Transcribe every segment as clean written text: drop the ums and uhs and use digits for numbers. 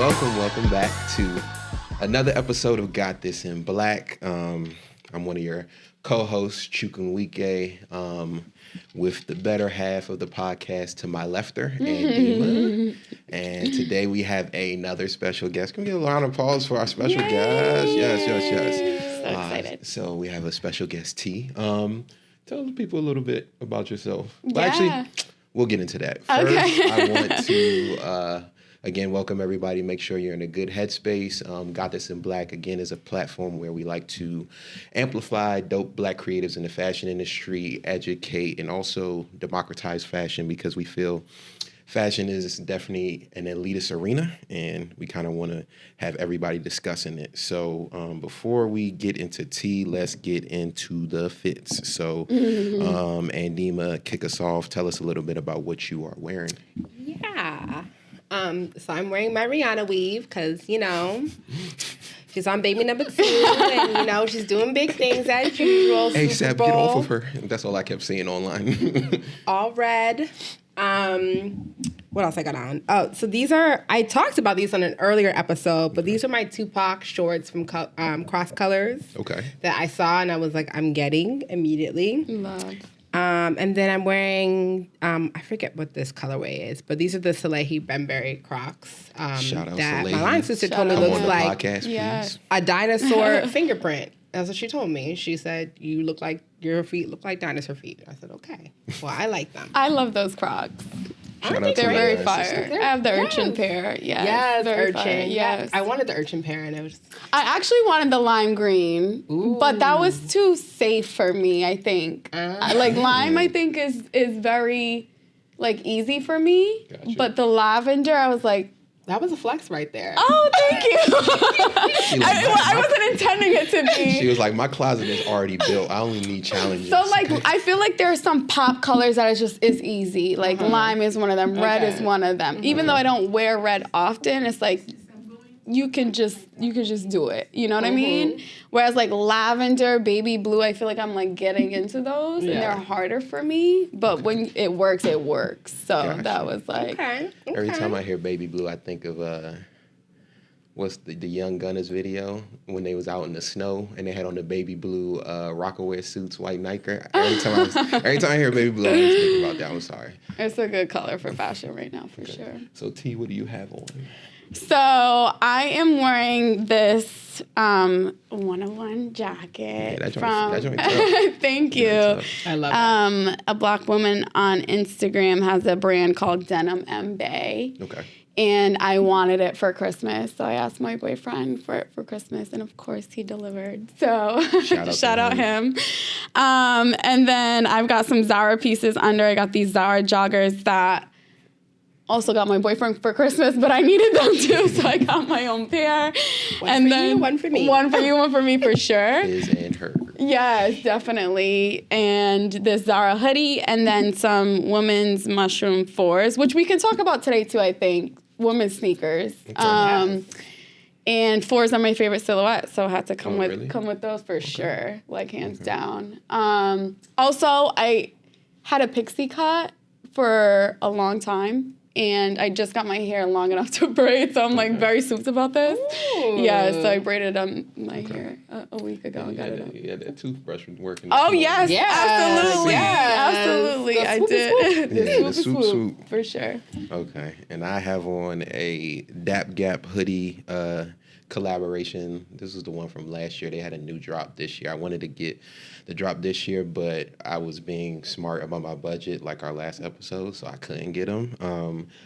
welcome back to another episode of Got This in Black. I'm one of your co-hosts, Chukwunwike, with the better half of the podcast to my lefter, Andima. And today we have another special guest. Can we get a round of applause for our special guest? Yes. So excited. So we have a special guest, T. Tell the people a little bit about yourself. Yeah. Well, actually, we'll get into that. First, I want to... again, welcome everybody. Make sure you're in a good headspace. Got This in Black, again, is a platform where we like to amplify dope Black creatives in the fashion industry, educate, and also democratize fashion because we feel fashion is definitely an elitist arena, and we kind of want to have everybody discussing it. So before we get into tea, let's get into the fits. So Andima, kick us off. Tell us a little bit about what you are wearing. Yeah. So I'm wearing my Rihanna weave because, she's on baby number 2 and, she's doing big things as usual. ASAP, get off of her. That's all I kept seeing online. All red. What else I got on? Oh, so I talked about these on an earlier episode, but these are my Tupac shorts from Cross Colors. Okay. That I saw and I was like, I'm getting immediately. Love. And then I'm wearing, I forget what this colorway is, but these are the Salehe Bembury Crocs. Shout out that Salehe. my line sister told me Come looks on the like podcast, please. a dinosaur fingerprint. That's what she told me. She said, your feet look like dinosaur feet. I said, okay. Well, I like them. I love those Crocs. Shout out to They're my very line fire. sister. I have the urchin pair. Yes, very urchin. fire. Yes. I wanted the urchin pair, and it was. I actually wanted the lime green, but that was too safe for me, I think. Lime, I think, is very, easy for me. Gotcha. But the lavender, I was like, That was a flex right there. oh, thank you. I wasn't intending it to be. She was like, my closet is already built. I only need challenges. So, I feel like there are some pop colors that is easy. Like, lime is one of them. Red is one of them. Even though I don't wear red often, it's like, you can just do it. You know what I mean? Whereas, lavender, baby blue, I feel like I'm, getting into those. And they're harder for me. But when it works, it works. So, that was, Okay. Every time I hear baby blue, I think of... what's the Young Gunners video when they was out in the snow and they had on the baby blue Rockaway suits, white Nike. Every time I hear baby blue, I just think about that. I'm sorry. It's a good color for fashion right now, for sure. So T, what do you have on? So I am wearing this 101 jacket that from. joint tough. Thank you. I love it. A Black woman on Instagram has a brand called Denim Mbae. Okay. And I wanted it for Christmas, so I asked my boyfriend for it for Christmas, and of course he delivered. So shout out him. And then I've got some Zara pieces under. I got these Zara joggers that also got my boyfriend for Christmas, but I needed them too, so I got my own pair. One for me. One for you, one for me for sure. His and her. Yes, definitely. And this Zara hoodie, and then some women's mushroom 4s, which we can talk about today too, I think. Women's sneakers. And 4s are my favorite silhouette, so I had to come with those for sure, hands down. Also, I had a pixie cut for a long time. And I just got my hair long enough to braid, so I'm very souped about this. Ooh. Yeah, so I braided my hair a week ago and got it up. Yeah, that toothbrush was working. Oh, yes, absolutely. Yes. Absolutely, I did. The swoop. For sure. Okay, and I have on a Dap Gap hoodie collaboration. This is the one from last year. They had a new drop this year. I wanted to get the drop this year, but I was being smart about my budget, like our last episode, so I couldn't get them.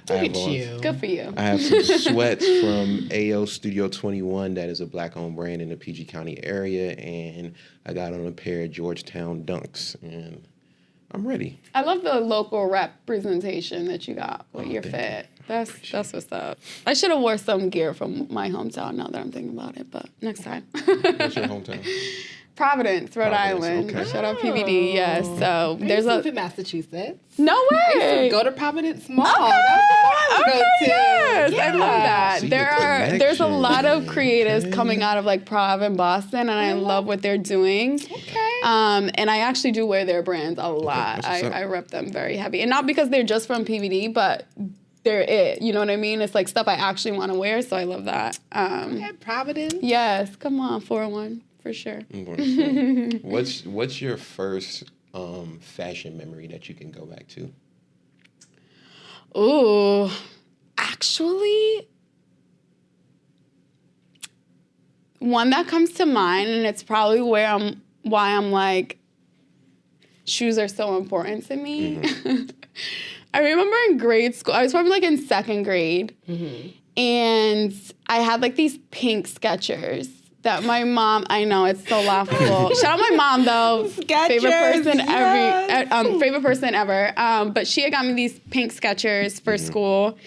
Good for you. I have some sweats from AO Studio 21. That is a Black-owned brand in the PG County area, and I got on a pair of Georgetown Dunks, and I'm ready. I love the local representation that you got with your fit. That's what's up. I should have wore some gear from my hometown now that I'm thinking about it, but next time. What's your hometown? Providence, Rhode Island. Okay. Shout out PVD. Yes. So there's in Massachusetts. No way. Go to Providence Mall. Okay, yes. I love that. See There's a lot of creatives coming out of Prov and Boston, and I love what they're doing. Okay. And I actually do wear their brands a lot. I rep them very heavy, and not because they're just from PVD, but they're it. You know what I mean? It's like stuff I actually want to wear, so I love that. Providence. Yes, come on, 401 for sure. What's your first fashion memory that you can go back to? Ooh, actually, one that comes to mind, and it's probably why I'm like, shoes are so important to me. Mm-hmm. I remember in grade school, I was probably like in second grade, and I had like these pink Skechers that my mom, I know it's so laughable. Shout out my mom though, Skechers, favorite person ever. But she had got me these pink Skechers for school,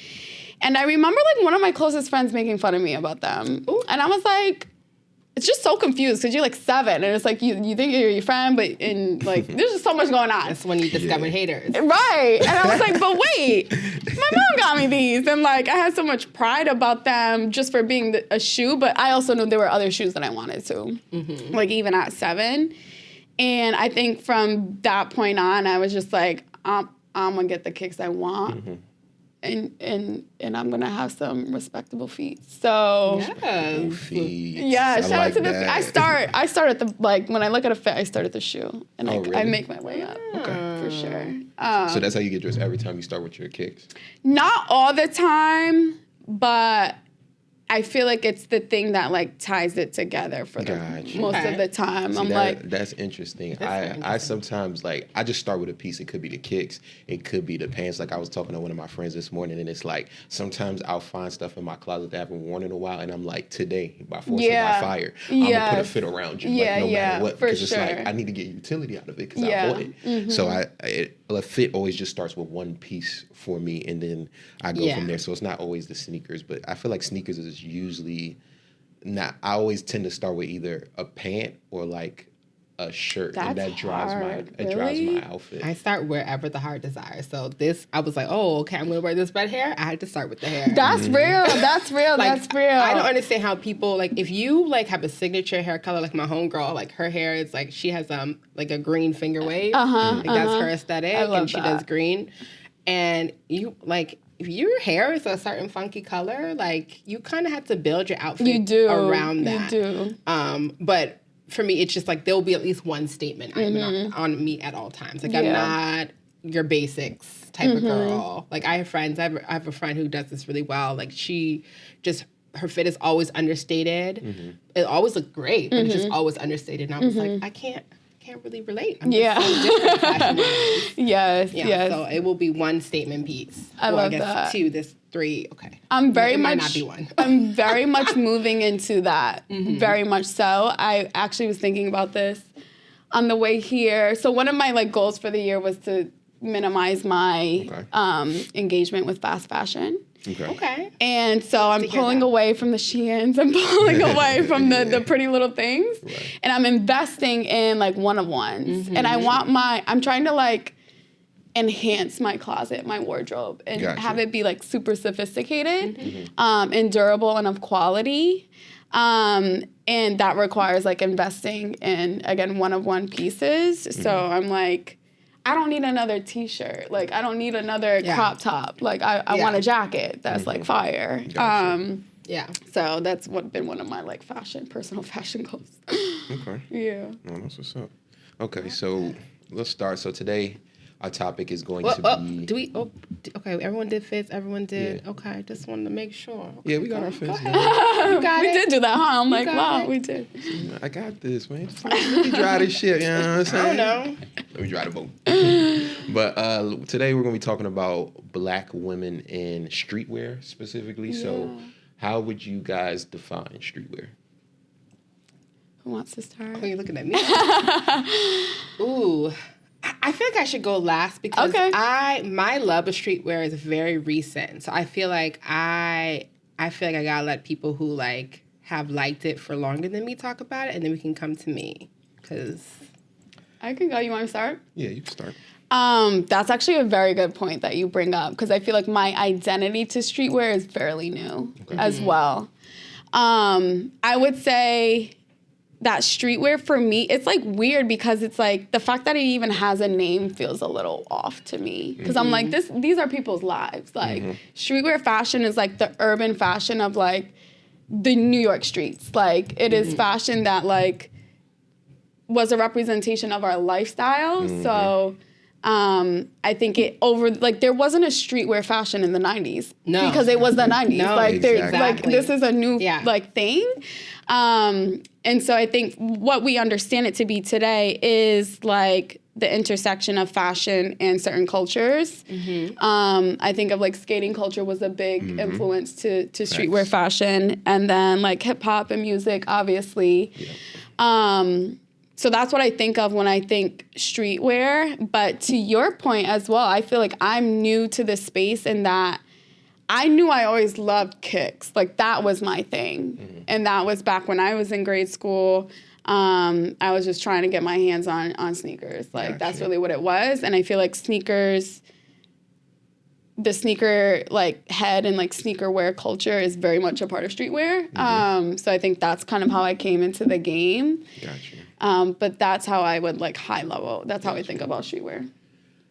and I remember like one of my closest friends making fun of me about them, and I was like, it's just so confused because you're like 7, and it's like you think you're your friend, but like there's just so much going on. That's when you discover haters, right? And I was like, but wait, my mom got me these, and like I had so much pride about them just for being a shoe, but I also knew there were other shoes that I wanted to, like even at 7. And I think from that point on, I was just like, I'm gonna get the kicks I want. And I'm gonna have some respectable feet. So yeah, shout out to the feet. I start at the, like when I look at a fit, I start at the shoe, and I make my way up. Okay, for sure. So that's how you get dressed every time you start with your kicks? Not all the time, but I feel like it's the thing that like ties it together for most of the time. See, that's interesting. I sometimes like I just start with a piece. It could be the kicks, it could be the pants. Like I was talking to one of my friends this morning, and it's like sometimes I'll find stuff in my closet that I haven't worn in a while, and I'm like, today by force of my fire, I'm gonna put a fit around you, like no matter what, because it's like I need to get utility out of it because I bought it. So a fit always just starts with one piece for me, and then I go from there. So it's not always the sneakers, but I feel like sneakers is usually not. I always tend to start with either a pant or like a shirt, and that drives my outfit. I start wherever the heart desires. So this, I was like, oh, okay, I'm gonna wear this red hair. I had to start with the hair. That's real. That's real. Like, that's real. I don't understand how people like if you like have a signature hair color, like my homegirl, like her hair is like she has like a green finger wave. Like that's her aesthetic, and she does green. And you like if your hair is a certain funky color, like you kind of have to build your outfit around that. You do. But for me, it's just like there will be at least one statement on me at all times. Like I'm not your basics type of girl. Like I have friends. I have a friend who does this really well. Like she just her fit is always understated. It always looks great, but it's just always understated. And I was like, I can't really relate. I'm just so different fashion-wise. Yes. So it will be one statement piece. I love that. 2, this 3. Okay. It might not be one. I'm very much moving into that. Very much so. I actually was thinking about this on the way here. So one of my like goals for the year was to minimize my engagement with fast fashion. Okay. And so I'm pulling away from the Sheins. I'm pulling away from the pretty little things. Right. And I'm investing in like one-of-ones. And I'm trying to like enhance my closet, my wardrobe, and have it be like super sophisticated and durable and of quality. And that requires like investing in, again, one-of-one pieces. So I'm like, I don't need another T-shirt. Like, I don't need another crop top. Like, I want a jacket that's like fire. So that's been one of my like personal fashion goals. Okay. Yeah. Well, that's what's up. Okay, so let's start. So today, our topic is going to be... okay, everyone did fits, everyone did... Okay, just wanted to make sure. Okay, yeah, we got our fits. You got we did do that, huh? I'm like, wow, we did. I got this, man. Let me dry this shit, you know what I'm saying? I don't know. Let me dry the boat. But today we're going to be talking about Black women in streetwear specifically. Yeah. So how would you guys define streetwear? Who wants to start? Oh, you're looking at me. Ooh. I feel like I should go last because my love of streetwear is very recent. So I feel like I gotta let people who like have liked it for longer than me talk about it, and then we can come to me. Cause I can go. You want to start? Yeah, you can start. That's actually a very good point that you bring up because I feel like my identity to streetwear is fairly new as well. I would say that streetwear for me, it's like weird because it's like the fact that it even has a name feels a little off to me. Because I'm like, these are people's lives. Like streetwear fashion is like the urban fashion of like the New York streets. Like it is fashion that like was a representation of our lifestyle. So I think there wasn't a streetwear fashion in the 90s. No. Because it was the 90s. No, like like this is a new like thing. And so I think what we understand it to be today is like the intersection of fashion and certain cultures. I think of like skating culture was a big influence to streetwear fashion, and then like hip hop and music, obviously. So that's what I think of when I think streetwear. But to your point as well, I feel like I'm new to this space in that I knew I always loved kicks. Like that was my thing. And that was back when I was in grade school. I was just trying to get my hands on sneakers. Like that's really what it was. And I feel like sneakers, the sneaker like head and like sneaker wear culture is very much a part of streetwear. So I think that's kind of how I came into the game. But that's how I would like high level. That's how I think about streetwear.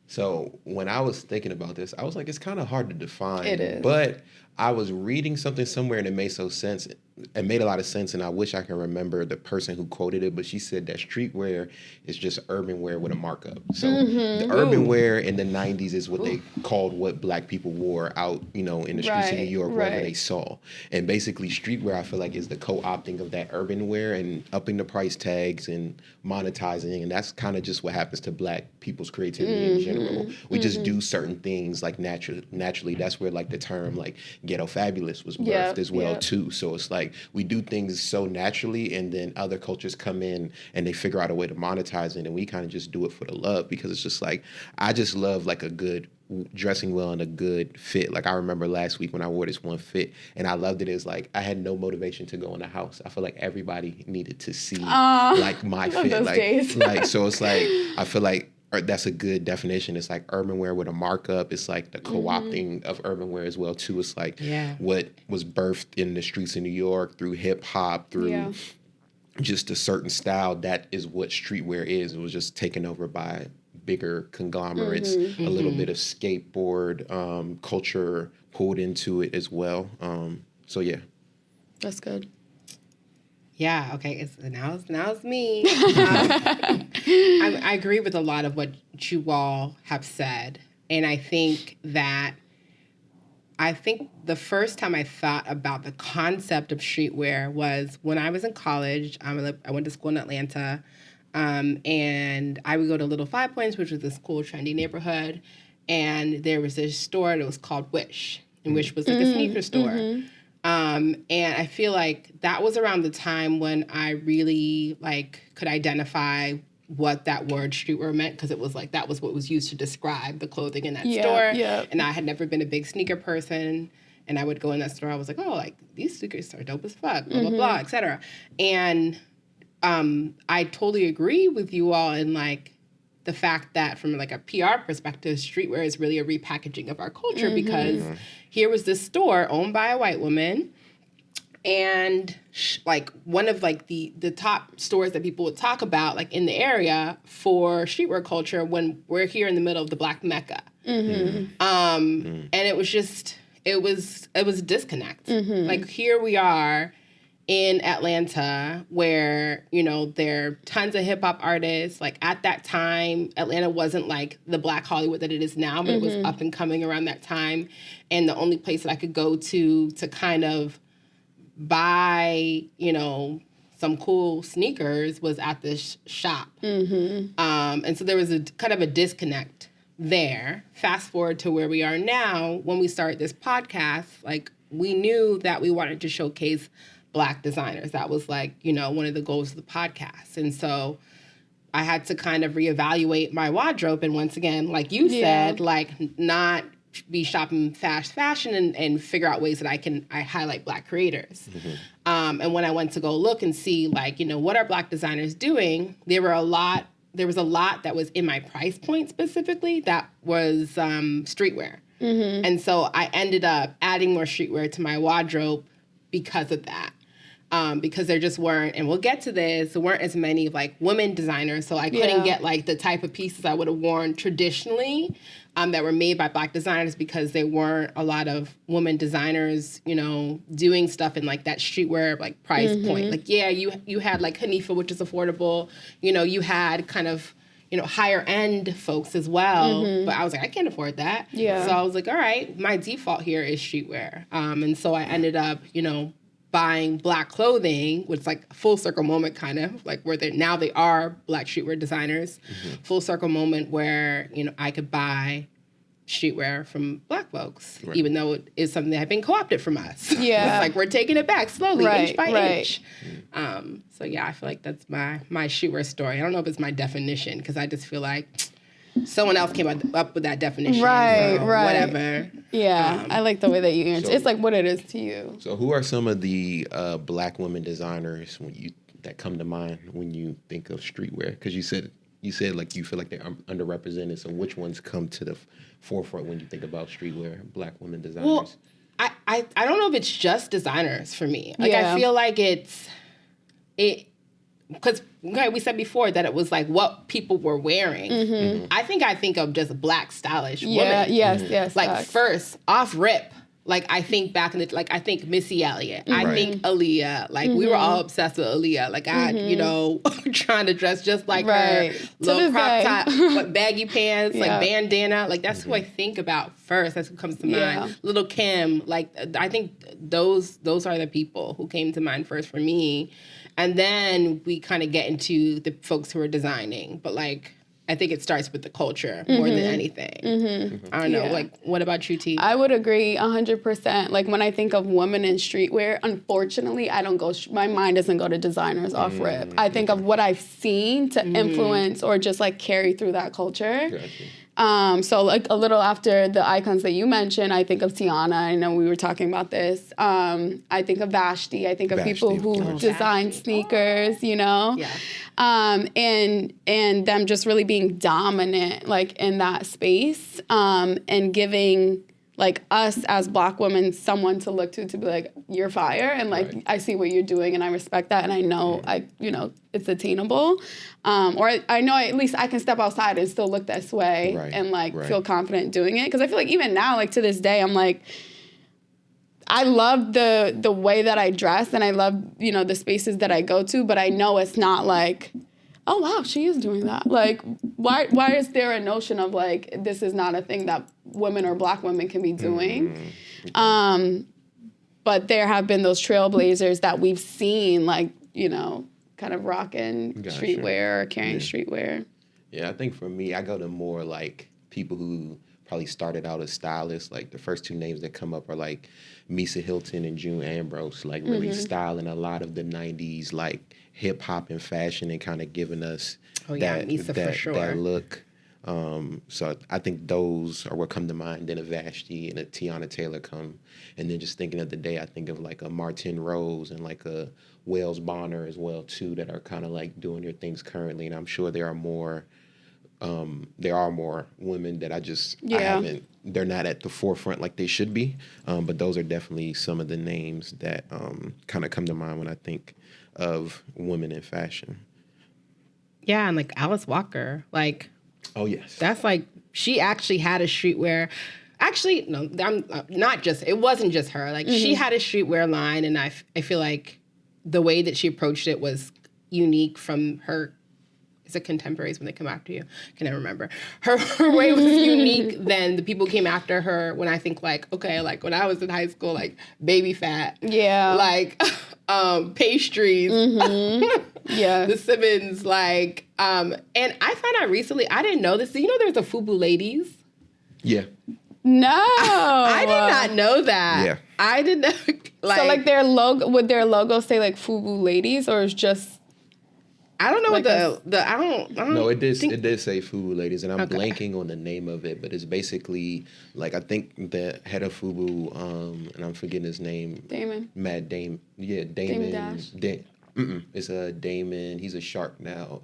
So when I was thinking about this, I was like, it's kind of hard to define. It is. But I was reading something somewhere and it made sense. It made a lot of sense, and I wish I could remember the person who quoted it, but she said that streetwear is just urban wear with a markup. So the urban wear in the 90s is what they called what black people wore out, in the streets of New York, wherever they saw. And basically streetwear, I feel like, is the co-opting of that urban wear and upping the price tags and monetizing. And that's kind of just what happens to black people's creativity in general. We just do certain things like naturally. That's where like the term like ghetto fabulous was birthed as well too. So it's like we do things so naturally, and then other cultures come in and they figure out a way to monetize it, and we kind of just do it for the love, because it's just like, I just love like a good dressing well and a good fit. Like I remember last week when I wore this one fit and I loved it. It's like I had no motivation to go in the house. I feel like everybody needed to see like my fit. Like so it's like I feel like that's a good definition. It's like urban wear with a markup. It's like the co-opting of urban wear as well too. It's like what was birthed in the streets of New York through hip hop, through just a certain style. That is what streetwear is. It was just taken over by bigger conglomerates, a little bit of skateboard culture pulled into it as well. So yeah. That's good. Yeah, okay, now it's me. I agree with a lot of what you all have said. And I think the first time I thought about the concept of streetwear was when I was in college. I went to school in Atlanta, and I would go to Little 5 Points, which was this cool, trendy neighborhood. And there was this store that was called Wish, and Wish was like a sneaker store. And I feel like that was around the time when I really could identify what that word streetwear meant, because it was like that was what was used to describe the clothing in that store. Yeah. And I had never been a big sneaker person, and I would go in that store. I was like, oh, these sneakers are dope as fuck, blah blah blah, etc. And I totally agree with you all in the fact that from a PR perspective, streetwear is really a repackaging of our culture, because here was this store owned by a white woman, and one of the top stores that people would talk about in the area for streetwear culture when we're here in the middle of the Black Mecca. And it was a disconnect. Here we are in Atlanta, where, there are tons of hip hop artists. At that time, Atlanta wasn't the Black Hollywood that it is now, but it was up and coming around that time. And the only place that I could go to kind of buy, some cool sneakers was at this shop. And so there was a kind of a disconnect there. Fast forward to where we are now, when we started this podcast, we knew that we wanted to showcase Black designers. That was one of the goals of the podcast. And so I had to kind of reevaluate my wardrobe. And once again, like you said, not be shopping fast fashion and figure out ways that I highlight Black creators. And when I went to go look and see what are Black designers doing, there was a lot that was in my price point specifically that was streetwear. And so I ended up adding more streetwear to my wardrobe because of that. because there just weren't, and we'll get to this, there weren't as many like women designers, so I couldn't get like the type of pieces I would have worn traditionally that were made by Black designers, because there weren't a lot of women designers, you know, doing stuff in like that streetwear like price point. Like, yeah, you had like Hanifa, which is affordable. You know, you had kind of, you know, higher end folks as well. But I was like, I can't afford that. Yeah. So I was like, all right, my default here is streetwear. And so I ended up, you know, buying Black clothing, which is like a full circle moment kind of, like where now they are Black streetwear designers. Full circle moment where, you know, I could buy streetwear from Black folks, even though it is something that had been co-opted from us. Yeah. It's like we're taking it back slowly, inch by inch. So yeah, I feel like that's my streetwear story. I don't know if it's my definition, because I just feel like someone else came up with that definition. Right. Whatever. Yeah, I like the way that you answer. So, it's like what it is to you. So who are some of the Black women designers that come to mind when you think of streetwear? Because you said like you feel like they're underrepresented. So which ones come to the forefront when you think about streetwear, Black women designers? Well, I don't know if it's just designers for me. Like I feel like because we said before that it was like what people were wearing. I think of just Black stylish women. Yes. Like first off rip. Like I think back in the I think Missy Elliott. I think Aaliyah. Like we were all obsessed with Aaliyah. Like I, you know, trying to dress just like her, little crop top, but baggy pants, like bandana. Like that's who I think about first. That's who comes to mind. Little Kim. Like I think those are the people who came to mind first for me. And then we kind of get into the folks who are designing. But like I think it starts with the culture more than anything. I don't know. Like, what about you, T? I would agree 100%. Like, when I think of women in streetwear, unfortunately, I don't go, my mind doesn't go to designers off rip. I think of what I've seen to influence or just, like, carry through that culture. Gotcha. So, like, a little after the icons that you mentioned, I think of Teyana. I know we were talking about this. I think of Vashti. I think of people who design sneakers, you know? Yeah. And them just really being dominant, like, in that space, and giving, like, us as Black women someone to look to be like, you're fire, and, like, I see what you're doing, and I respect that, and I know, it's attainable. Or I know at least I can step outside and still look this way and, like, feel confident doing it. Because I feel like even now, like, to this day, I'm like, I love the way that I dress, and I love, the spaces that I go to, but I know it's not like, oh, wow, she is doing that. Like, why is there a notion of, like, this is not a thing that women or Black women can be doing? But there have been those trailblazers that we've seen, like, kind of rocking streetwear or carrying streetwear. Yeah, I think for me, I go to more, like, people who probably started out as stylists. Like, the first two names that come up are, like, Misa, Hylton, and June Ambrose, like, really styling a lot of the 90s, like, hip-hop and fashion, and kind of giving us that look. So I think those are what come to mind. Then a Vashti and a Teyana Taylor come. And then just thinking of the day, I think of, like, a Martine Rose and, like, a Wells Bonner as well, too, that are kind of, like, doing their things currently. And I'm sure there are more women that I haven't, they're not at the forefront like they should be. But those are definitely some of the names that kind of come to mind when I think of women in fashion. Yeah, and like Alice Walker, like, oh yes, that's like, she actually had a streetwear. Actually, no, I'm not just. It wasn't just her. Like she had a streetwear line, and I feel like the way that she approached it was unique from her. Is it contemporaries when they come after you? I can never remember. Her way was unique than the people who came after her. When I think like, okay, like when I was in high school, like Baby Fat, like pastries, the Simmons, like, and I found out recently. I didn't know this. There's a FUBU Ladies. Yeah. No, I did not know that. Yeah, I didn't know. Like, so like their logo, would their logo say like FUBU Ladies, or is just? I don't know like what I don't. No, it did say FUBU Ladies, and I'm blanking on the name of it, but it's basically like, I think the head of FUBU, and I'm forgetting his name. Damon. Damon. It's a Damon. He's a shark now.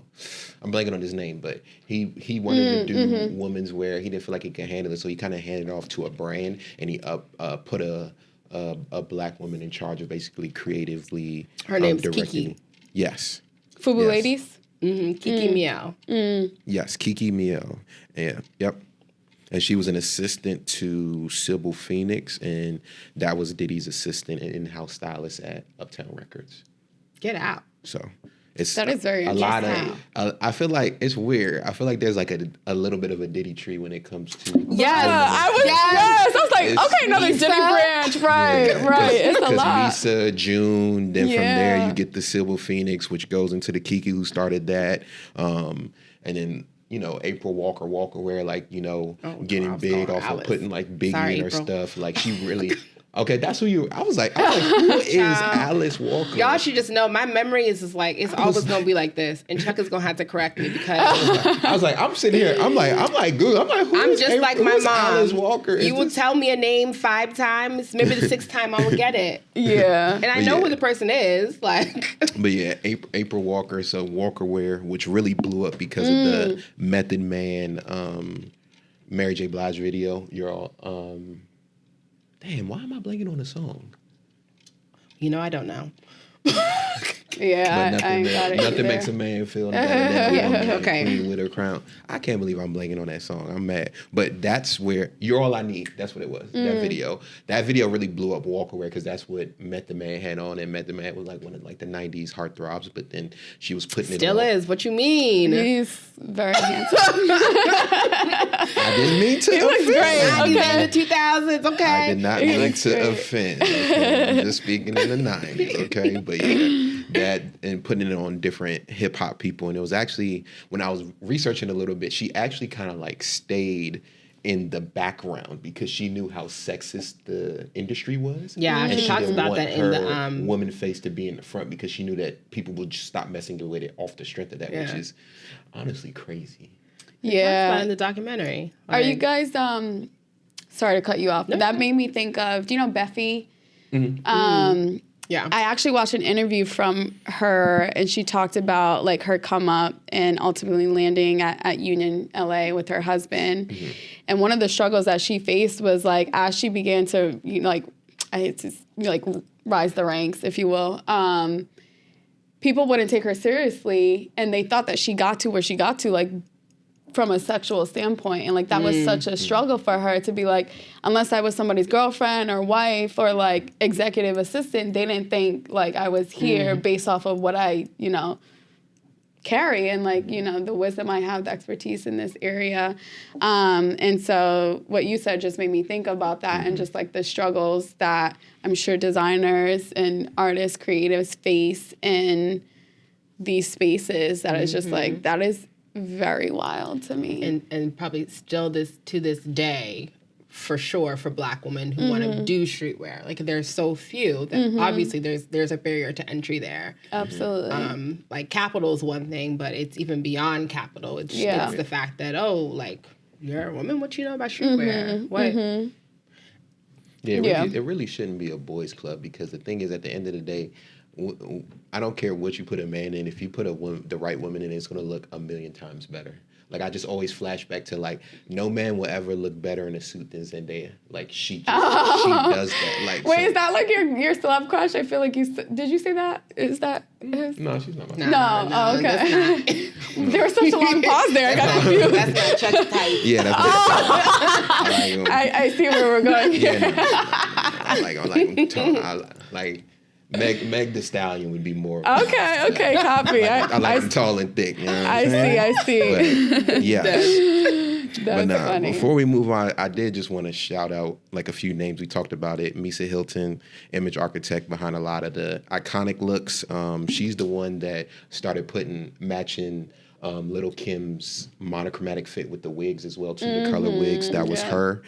I'm blanking on his name, but he wanted to do women's wear. He didn't feel like he could handle it, so he kind of handed it off to a brand, and he put a a black woman in charge of basically creatively her name's directing. Kiki. Yes. Fubu Yes. Ladies? Kiki Meow. Yes, Kiki Meow. Yeah, yep. And she was an assistant to Sybil Phoenix, and that was Diddy's assistant and in-house stylist at Uptown Records. Get out. So it's That is very a lot interesting. of. I feel like it's weird. I feel like there's like a little bit of a Diddy tree when it comes to. Yes. I was like, It's okay, another Misa. Diddy branch, right. It's a lot. Misa, June, then from there Yeah. you get the Sybil Phoenix, which goes into the Kiki who started that, and then. April Walker wear, like, getting big off of putting like Biggie in her stuff. Like she really, okay, that's who you, I was like, who is Alice Walker? Y'all should just know my memory is just like, it's always going to be like this. And Chuck is going to have to correct me because I was like, I'm sitting here, I'm like, Google. I'm like, I'm just like my mom. Alice Walker? You will tell me a name 5 times, maybe the 6th time I will get it. Yeah. And I know who the person is. Like, but yeah, April Walker, so Walker Wear, which really blew up because of the Method Man, Mary J. Blige video. You're all, damn, why am I blanking on the song? I don't know. Yeah, But I ain't got it nothing either. makes a man feel better than a woman okay. queen with her crown. I can't believe I'm blanking on that song. I'm mad. But that's where You're All I Need. That's what it was. That video. That video really blew up Walker Wear because that's what Method Man had on, and Method Man was like one of like the 90s heartthrobs. But then she was putting Still it on. is. What you mean? He's very handsome. I didn't mean to offend. looks great. He's Okay. in the 2000s. Okay. I did not He mean looks to great. offend. Okay? I'm just speaking in the 90s, okay? But yeah, that and putting it on different hip hop people. And it was actually, when I was researching a little bit, she actually kind of like stayed in the background because she knew how sexist the industry was. Yeah, And she talks didn't about want that in her the woman face to be in the front because she knew that people would just stop messing with it off the strength of that, which is honestly crazy. Yeah. In the documentary. Are you guys, sorry to cut you off, but that made me think of, do you know Beffy? Yeah. I actually watched an interview from her, and she talked about like her come up and ultimately landing at Union LA with her husband. And one of the struggles that she faced was like as she began to rise the ranks, if you will. People wouldn't take her seriously, and they thought that she got to where she got to, like from a sexual standpoint, and like that was such a struggle for her to be like, unless I was somebody's girlfriend or wife or like executive assistant, they didn't think like I was here based off of what I carry and like the wisdom I have, the expertise in this area. And so what you said just made me think about that and just like the struggles that I'm sure designers and artists, creatives face in these spaces. That is just like, that is very wild to me. And probably still to this day, for sure, for Black women who want to do streetwear. Like there's so few that obviously there's a barrier to entry there. Absolutely. Like capital is one thing, but it's even beyond capital. It's the fact that, like, you're a woman, what you know about streetwear? What? Yeah, it really shouldn't be a boys' club because the thing is, at the end of the day, I don't care what you put a man in. If you put the right woman in, it's going to look a million times better. Like, I just always flash back to, like, no man will ever look better in a suit than Zendaya. Like, she does that. Like, wait, is that like your celeb crush? I feel like did you say that? Is that his? No, she's not my No, oh, okay. There was such a long pause there. I got confused. That's not Chuck's type. Yeah, that's I see where we're going. Yeah, no. I Meg the Stallion would be more. Okay, copy. I like them tall and thick. You know what I'm I see. But, yes. That's funny. Before we move on, I did just want to shout out like a few names. We talked about it. Misa Hylton, image architect behind a lot of the iconic looks. She's the one that started putting matching Little Kim's monochromatic fit with the wigs as well, too, the color wigs. That was her.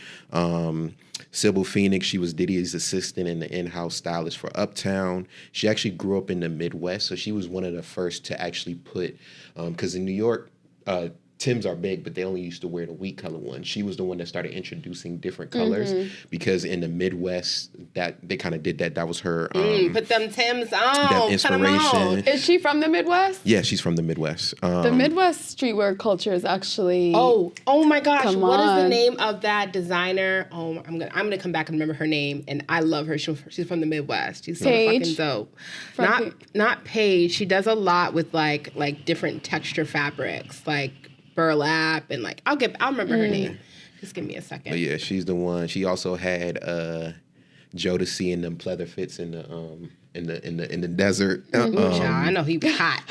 Sybil Phoenix, she was Diddy's assistant and the in-house stylist for Uptown. She actually grew up in the Midwest, so she was one of the first to actually put, because in New York, Tims are big, but they only used to wear the wheat color one. She was the one that started introducing different colors because in the Midwest, that they kind of did that. That was her put them Tims on. That inspiration. Is she from the Midwest? Yeah, she's from the Midwest. The Midwest streetwear culture is actually. Oh my gosh! What is the name of that designer? Oh, I'm gonna come back and remember her name, and I love her. She's from the Midwest. She's so fucking dope. Not Paige. She does a lot with like different texture fabrics, like burlap, and like I'll remember her name. Just give me a second. But yeah, she's the one. She also had Jodeci in them pleather fits in the desert. I know he was hot.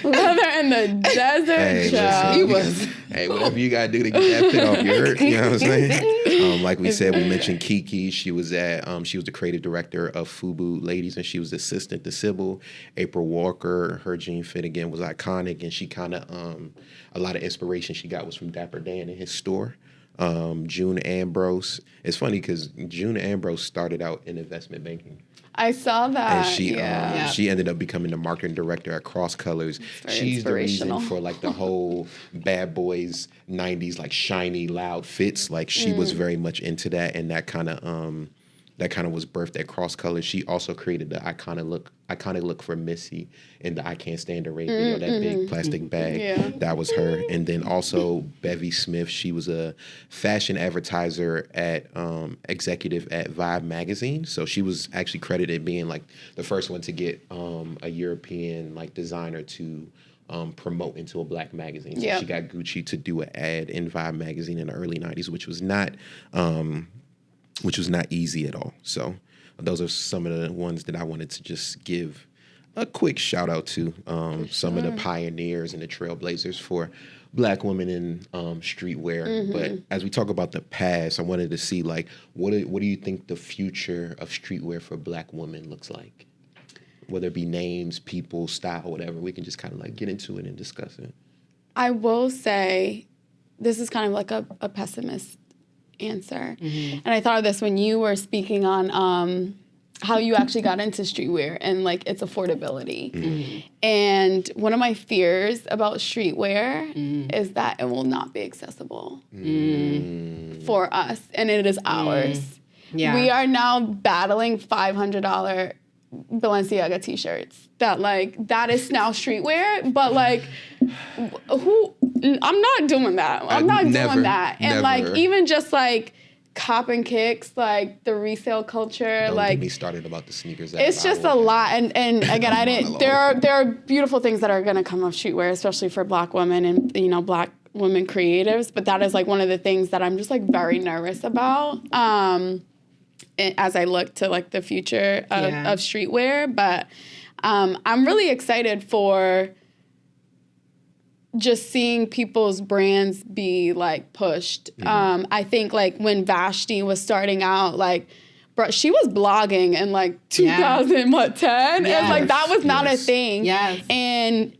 Leather in the desert. Hey, listen, he was. Hey, whatever you gotta do to get that fit off your hurt. You know what I'm saying? Like we said, we mentioned Kiki. She was the creative director of FUBU Ladies, and she was assistant to Sybil. April Walker, her jean fit again was iconic, and she kind of a lot of inspiration she got was from Dapper Dan in his store. June Ambrose. It's funny because June Ambrose started out in investment banking. I saw that. And she ended up becoming the marketing director at Cross Colors. She's the reason for like the whole Bad Boys 90s like shiny, loud fits. Like she was very much into that, and that kind of was birthed at Cross Colors. She also created the iconic look for Missy in the I Can't Stand the Rain video, that big plastic bag. Yeah. That was her. And then also Bevy Smith, she was a fashion advertiser at executive at Vibe magazine. So she was actually credited being like the first one to get a European like designer to promote into a black magazine. So she got Gucci to do an ad in Vibe magazine in the early 90s, which was not easy at all. So those are some of the ones that I wanted to just give a quick shout out to. Some of the pioneers and the trailblazers for black women in streetwear. But as we talk about the past, I wanted to see like what do you think the future of streetwear for black women looks like? Whether it be names, people, style, whatever, we can just kind of like get into it and discuss it. I will say this is kind of like a pessimist answer. And I thought of this when you were speaking on how you actually got into streetwear and like its affordability. And one of my fears about streetwear is that it will not be accessible for us, and it is ours. Yeah. We are now battling $500 Balenciaga t-shirts that is now streetwear, but like I'm not doing that. I'm not doing that. And like even just like cop and kicks, like the resale culture, Don't like get me started about the sneakers. It's just a lot. And again, I didn't. There are beautiful things that are gonna come of streetwear, especially for black women and black women creatives. But that is like one of the things that I'm just like very nervous about. As I look to like the future of streetwear, but I'm really excited for just seeing people's brands be like pushed. I think like when Vashti was starting out, like, bro, she was blogging in like 2010, and like that was not a thing. And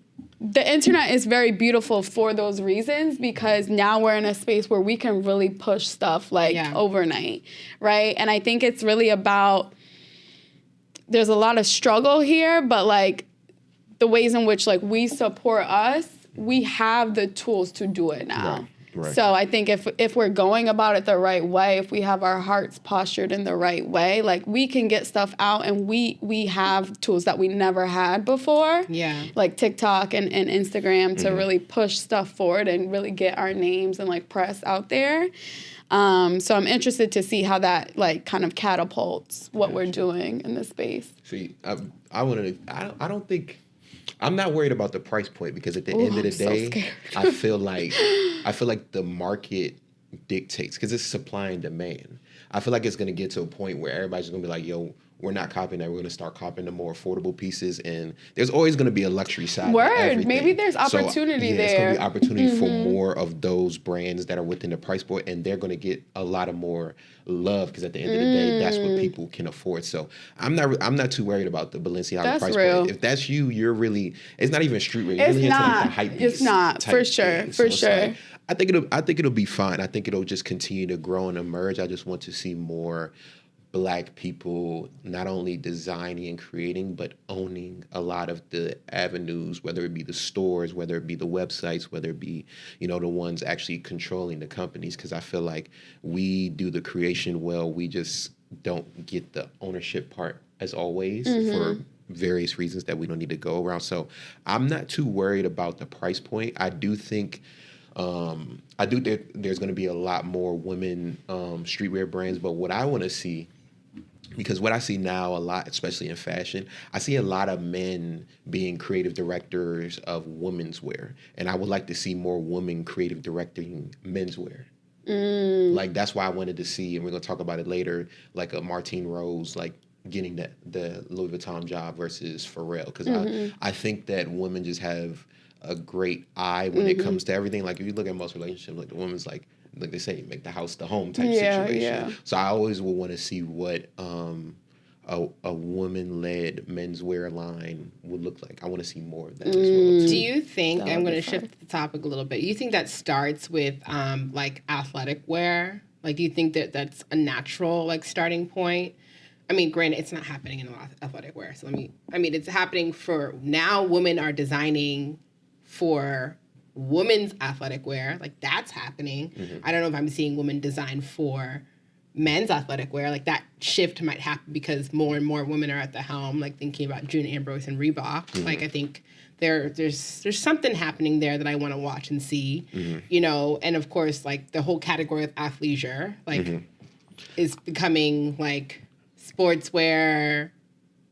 the internet is very beautiful for those reasons, because now we're in a space where we can really push stuff like overnight, right? And I think it's really about, there's a lot of struggle here, but like the ways in which like we support us, we have the tools to do it now. Right. So I think if we're going about it the right way, if we have our hearts postured in the right way, like we can get stuff out, and we have tools that we never had before. Yeah. Like TikTok and Instagram to really push stuff forward and really get our names and like press out there. So I'm interested to see how that like kind of catapults what we're doing in this space. See, I don't think. I'm not worried about the price point, because at the end of the day, I feel like the market dictates, because it's supply and demand. I feel like it's going to get to a point where everybody's going to be like, yo, we're not copying that. We're going to start copying the more affordable pieces. And there's always going to be a luxury side. Word. Maybe there's opportunity there. It's going to be opportunity for more of those brands that are within the price point, and they're going to get a lot of more love, because at the end of the day, that's what people can afford. So I'm not too worried about the Balenciaga price point. If that's you, you're really, it's not even streetwear. You're really into like the hype piece. It's not, for sure, for sure. Like, I think it'll be fine. I think it'll just continue to grow and emerge. I just want to see more Black people not only designing and creating, but owning a lot of the avenues, whether it be the stores, whether it be the websites, whether it be, you know, the ones actually controlling the companies. Because I feel like we do the creation well, we just don't get the ownership part as always for various reasons that we don't need to go around. So I'm not too worried about the price point. I do think there's going to be a lot more women streetwear brands, but what I want to see, because what I see now a lot, especially in fashion, I see a lot of men being creative directors of women's wear. And I would like to see more women creative directing menswear. Like, that's why I wanted to see, and we're going to talk about it later, like a Martine Rose, like getting the Louis Vuitton job versus Pharrell. Because I think that women just have a great eye when it comes to everything. Like, if you look at most relationships, like the woman's like they say, make the house the home type situation. Yeah. So I always will want to see what a woman-led menswear line would look like. I want to see more of that as well, too. Do you think, I'm going to shift the topic a little bit, you think that starts with like athletic wear? Like, do you think that that's a natural like starting point? I mean, granted, it's not happening in a lot of athletic wear. So it's happening for now. Women are designing for women's athletic wear. Like, that's happening. I don't know if I'm seeing women design for men's athletic wear. Like, that shift might happen because more and more women are at the helm, like thinking about June Ambrose and Reebok. Like, I think there's something happening there that I want to watch and see, you know. And of course, like the whole category of athleisure, like is becoming like sportswear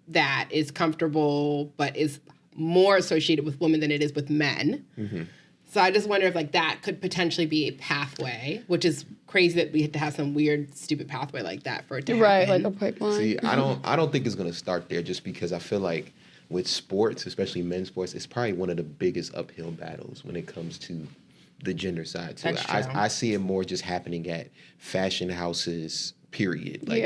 that is comfortable, but is more associated with women than it is with men. So I just wonder if like that could potentially be a pathway, which is crazy that we had to have some weird, stupid pathway like that for it to happen. Right, like a pipeline. See, I don't think it's going to start there, just because I feel like with sports, especially men's sports, it's probably one of the biggest uphill battles when it comes to the gender side. So I see it more just happening at fashion houses, period. Like,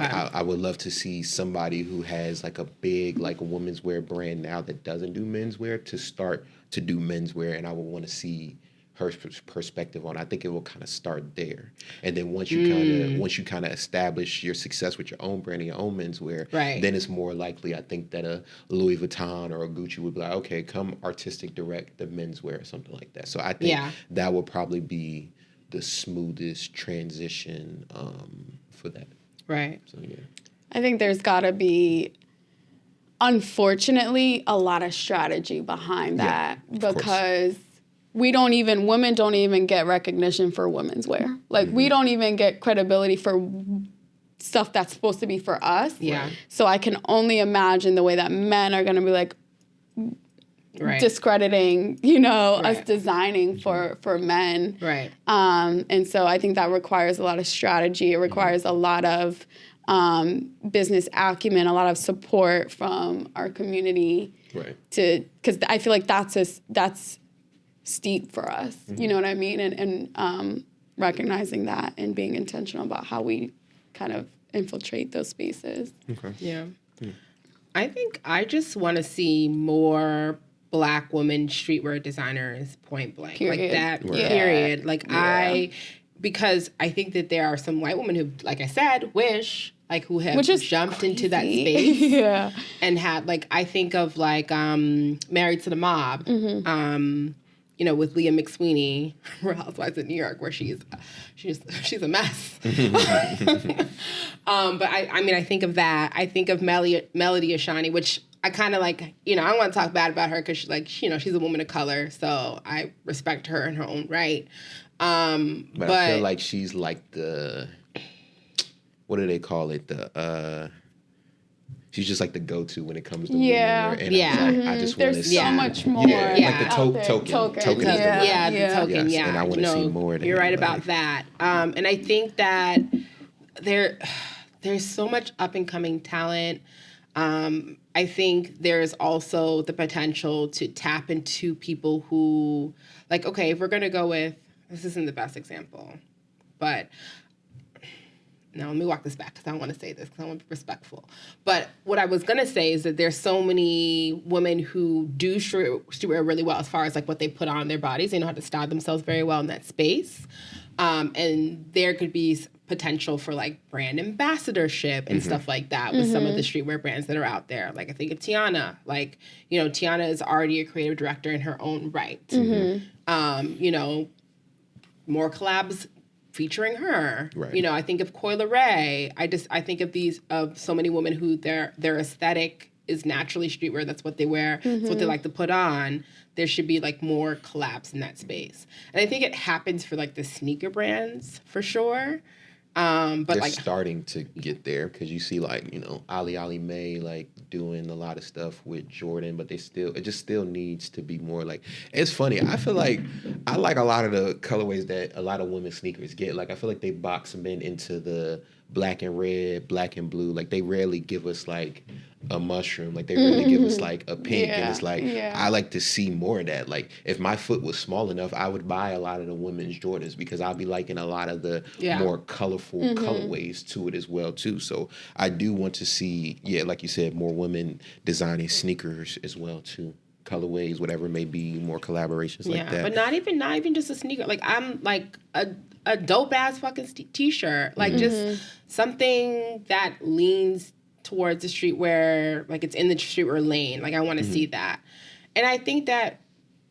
I would love to see somebody who has like a big like women's wear brand now that doesn't do menswear to start to do menswear, and I would want to see her perspective on it. I think it will kind of start there, and then once you kind of establish your success with your own brand and your own menswear, then it's more likely, I think, that a Louis Vuitton or a Gucci would be like, okay, come artistic direct the menswear or something like that. So I think that will probably be the smoothest transition for that. Right. So yeah, I think there's got to be, unfortunately, a lot of strategy behind that, because women don't even get recognition for women's wear. Like, we don't even get credibility for stuff that's supposed to be for us. Yeah. So I can only imagine the way that men are going to be like discrediting, you know, us designing for men. Right. And so I think that requires a lot of strategy. It requires a lot of business acumen, a lot of support from our community. right. Because I feel like that's steep for us. You know what I mean? And recognizing that and being intentional about how we kind of infiltrate those spaces. Okay. Yeah. I think I just want to see more Black women streetwear designers, point blank. Period. Like that, Yeah. period. Like because I think that there are some white women who, like I said, who have jumped into that space. And had, like, I think of like Married to the Mob, you know, with Leah McSweeney, Real Housewives of New York, where she's a mess. But I mean, I think of that. I think of Melody Ashani, which I kind of like, you know, I don't want to talk bad about her because she's a woman of color, so I respect her in her own right. But I feel like she's like what do they call it? She's just like the go-to when it comes to women. And I just want to see. There's so much more. Like the token is the word. The token, yes, and I want to see more. You're right about that. And I think that there's so much up-and-coming talent. I think there's also the potential to tap into people who, like, okay, if we're going to go with, this isn't the best example, but now let me walk this back because I don't want to say this because I want to be respectful. But what I was going to say is that there's so many women who do streetwear really well as far as like what they put on their bodies. They know how to style themselves very well in that space. And there could be potential for like brand ambassadorship and stuff like that with some of the streetwear brands that are out there. Like I think of Teyana. Like, you know, Teyana is already a creative director in her own right. You know, more collabs featuring her. Right. You know, I think of Coyle Ray. I think of so many women who their aesthetic is naturally streetwear. That's what they wear. That's what they like to put on. There should be like more collabs in that space. And I think it happens for like the sneaker brands for sure. But they're like starting to get there because you see like, you know, Ali May like doing a lot of stuff with Jordan, but it just still needs to be more like, it's funny. I feel like I like a lot of the colorways that a lot of women's sneakers get. Like I feel like they box them into the black and red, black and blue. Like they rarely give us like a mushroom. Like they really give us like a pink. And it's like, I like to see more of that. Like if my foot was small enough, I would buy a lot of the women's Jordans because I'll be liking a lot of the more colorful colorways to it as well too. So I do want to see, like you said, more women designing sneakers as well too. Colorways, whatever it may be, more collaborations like that. But not even just a sneaker. Like I'm like a dope ass fucking t-shirt. Like just something that leans towards the streetwear, like it's in the streetwear lane. Like I want to see that. And I think that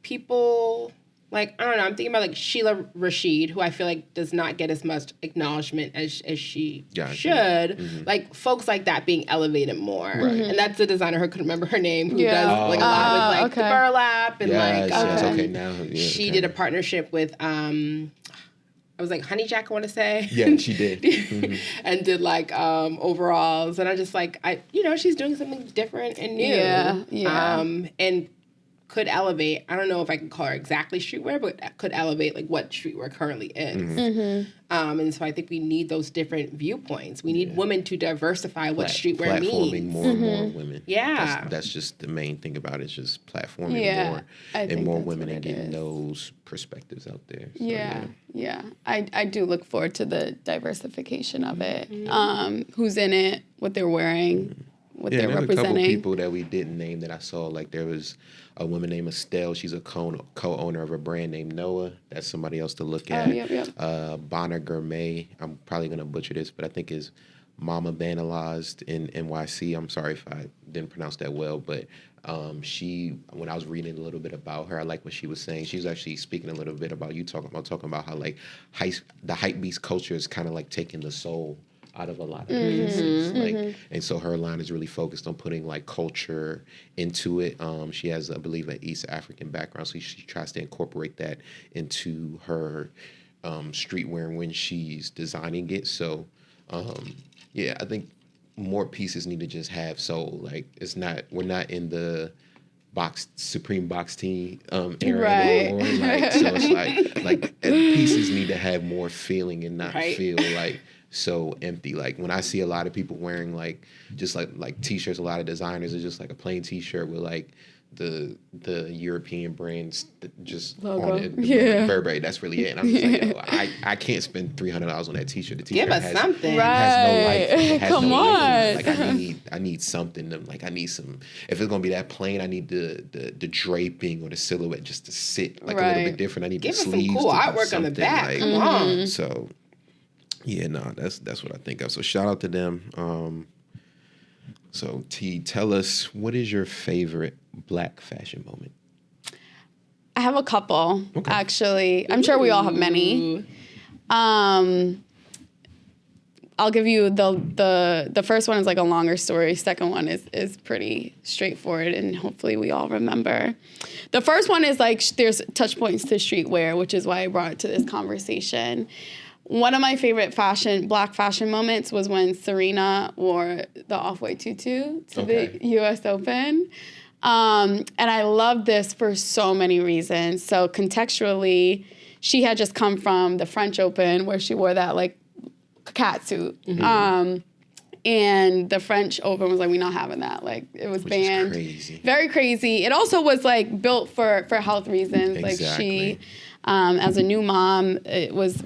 people, like, I don't know, I'm thinking about like Sheila Rashid, who I feel like does not get as much acknowledgement as she should. Like folks like that being elevated more. And that's the designer who couldn't remember her name, who does like a lot with like the burlap and now she did a partnership with I was like Honey Jack, I want to say. Yeah, she did. And did like overalls. And I just like, she's doing something different and new. And could elevate, I don't know if I can call her exactly streetwear, but could elevate like what streetwear currently is. And so I think we need those different viewpoints. We need women to diversify what streetwear means. Platforming more and more women. Yeah. That's just the main thing about it, is just platforming more and more women and getting those perspectives out there. So, I do look forward to the diversification of it. Who's in it, what they're wearing, what they're representing. There's a couple people that we didn't name that I saw. Like there was a woman named Estelle. She's a co-owner of a brand named Noah. That's somebody else to look at. Bonner Gourmet. I'm probably going to butcher this, but I think is Mama Banalized in NYC. I'm sorry if I didn't pronounce that well, but when I was reading a little bit about her, I like what she was saying. She was actually speaking a little bit about talking about how like the hype beast culture is kind of like taking the soul out of a lot of pieces. And so her line is really focused on putting like culture into it. She has, I believe, an East African background, so she tries to incorporate that into her streetwear when she's designing it. So I think more pieces need to just have soul. Like we're not in the Supreme box tee era anymore. Like, so it's like pieces need to have more feeling and not feel like so empty. Like when I see a lot of people wearing like just like t-shirts, a lot of designers are just like a plain t-shirt with like the European brands just logo on it. Burberry, that's really it. And I'm just like, I can't spend $300 on that t-shirt. The t-shirt give us something. Has no life. It has Come no on. life. Like I need something. Like I need some. If it's gonna be that plain, I need the draping or the silhouette just to sit like a little bit different. I need give the us sleeves. Some cool artwork on the back. Like, come on. So. Yeah, that's what I think of. So shout out to them. So T, tell us, what is your favorite Black fashion moment? I have a couple, actually. I'm sure we all have many. I'll give you the first one is like a longer story. Second one is pretty straightforward, and hopefully we all remember. The first one is like there's touch points to streetwear, which is why I brought it to this conversation. One of my favorite Black fashion moments was when Serena wore the off-white tutu to the U.S. Open. And I love this for so many reasons. So contextually, she had just come from the French Open where she wore that like cat suit. And the French Open was like, we're not having that. Like it was banned. Crazy. Very crazy. It also was like built for health reasons. Like she, as a new mom, it was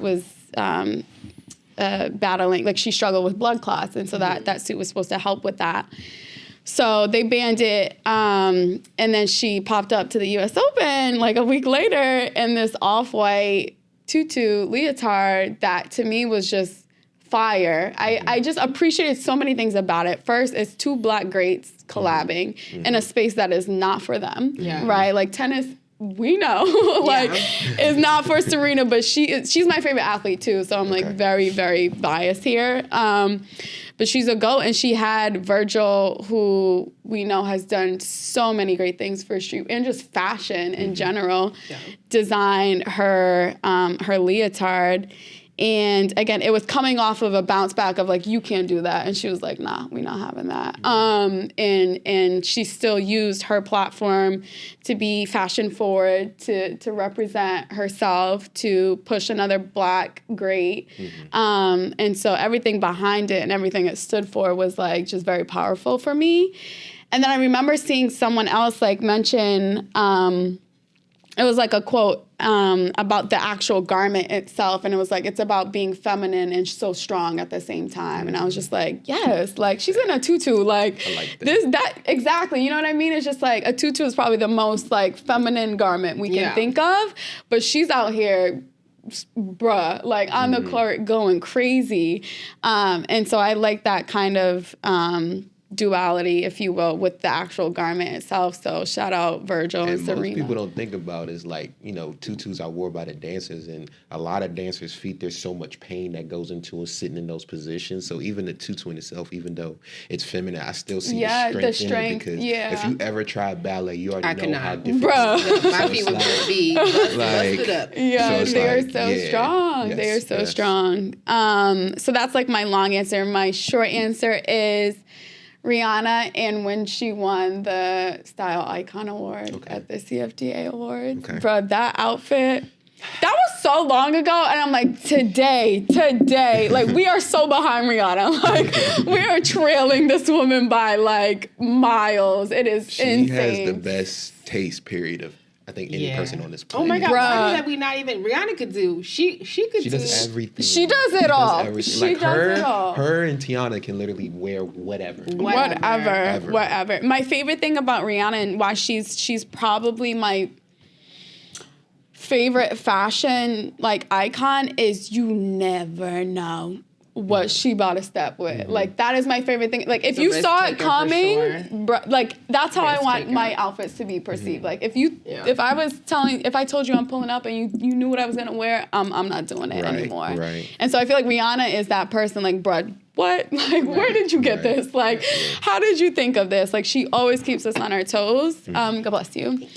battling, like she struggled with blood clots, and so that suit was supposed to help with that. So they banned it, and then she popped up to the U.S. Open like a week later in this off-white tutu leotard that to me was just fire. I just appreciated so many things about it. First, it's two Black greats collabing in a space that is not for them, right? Like tennis, we know, like is not for Serena, but she's my favorite athlete too. So I'm like very, very biased here. But she's a GOAT, and she had Virgil, who we know has done so many great things for street and just fashion in general, design her leotard. And again, it was coming off of a bounce back of like, you can't do that. And she was like, nah, we're not having that. And she still used her platform to be fashion forward, to represent herself, to push another Black great. And so everything behind it and everything it stood for was like just very powerful for me. And then I remember seeing someone else like mention, it was like a quote about the actual garment itself. And it was like, it's about being feminine and so strong at the same time. And I was just like, yes, like she's in a tutu. Like, I like that. that exactly. You know what I mean? It's just like a tutu is probably the most like feminine garment we can think of. But she's out here, bruh, like on the court going crazy. And so I like that kind of duality, if you will, with the actual garment itself. So shout out Virgil and Serena. Most people don't think about is like, you know, tutus are worn by the dancers, and a lot of dancers' feet, there's so much pain that goes into sitting in those positions. So even the tutu in itself, even though it's feminine, I still see the strength in it, because if you ever try ballet, you already know how difficult it is. My feet would just be busted up. Yeah, so they are so strong. They are so strong. So that's like my long answer. My short answer is Rihanna, and when she won the Style Icon Award at the CFDA Awards. Bro, that outfit, that was so long ago, and I'm like, today, like, we are so behind Rihanna. Like, we are trailing this woman by, like, miles. It is insane. She has the best taste, period, of I think any person on this planet. Oh my God, why that we not even Rihanna could do? She does everything. She does it all. She does it all. Her and Teyana can literally wear whatever. My favorite thing about Rihanna and why she's probably my favorite fashion like icon is you never know what she about to step with. Like, that is my favorite thing. Like, if you saw it coming, like, that's how I want my outfits to be perceived. Like, if I told you I'm pulling up and you knew what I was gonna wear, I'm not doing it anymore. And so I feel like Rihanna is that person, like, bruh, what? Like, where did you get this? Like, how did you think of this? Like, she always keeps us on our toes. God bless you.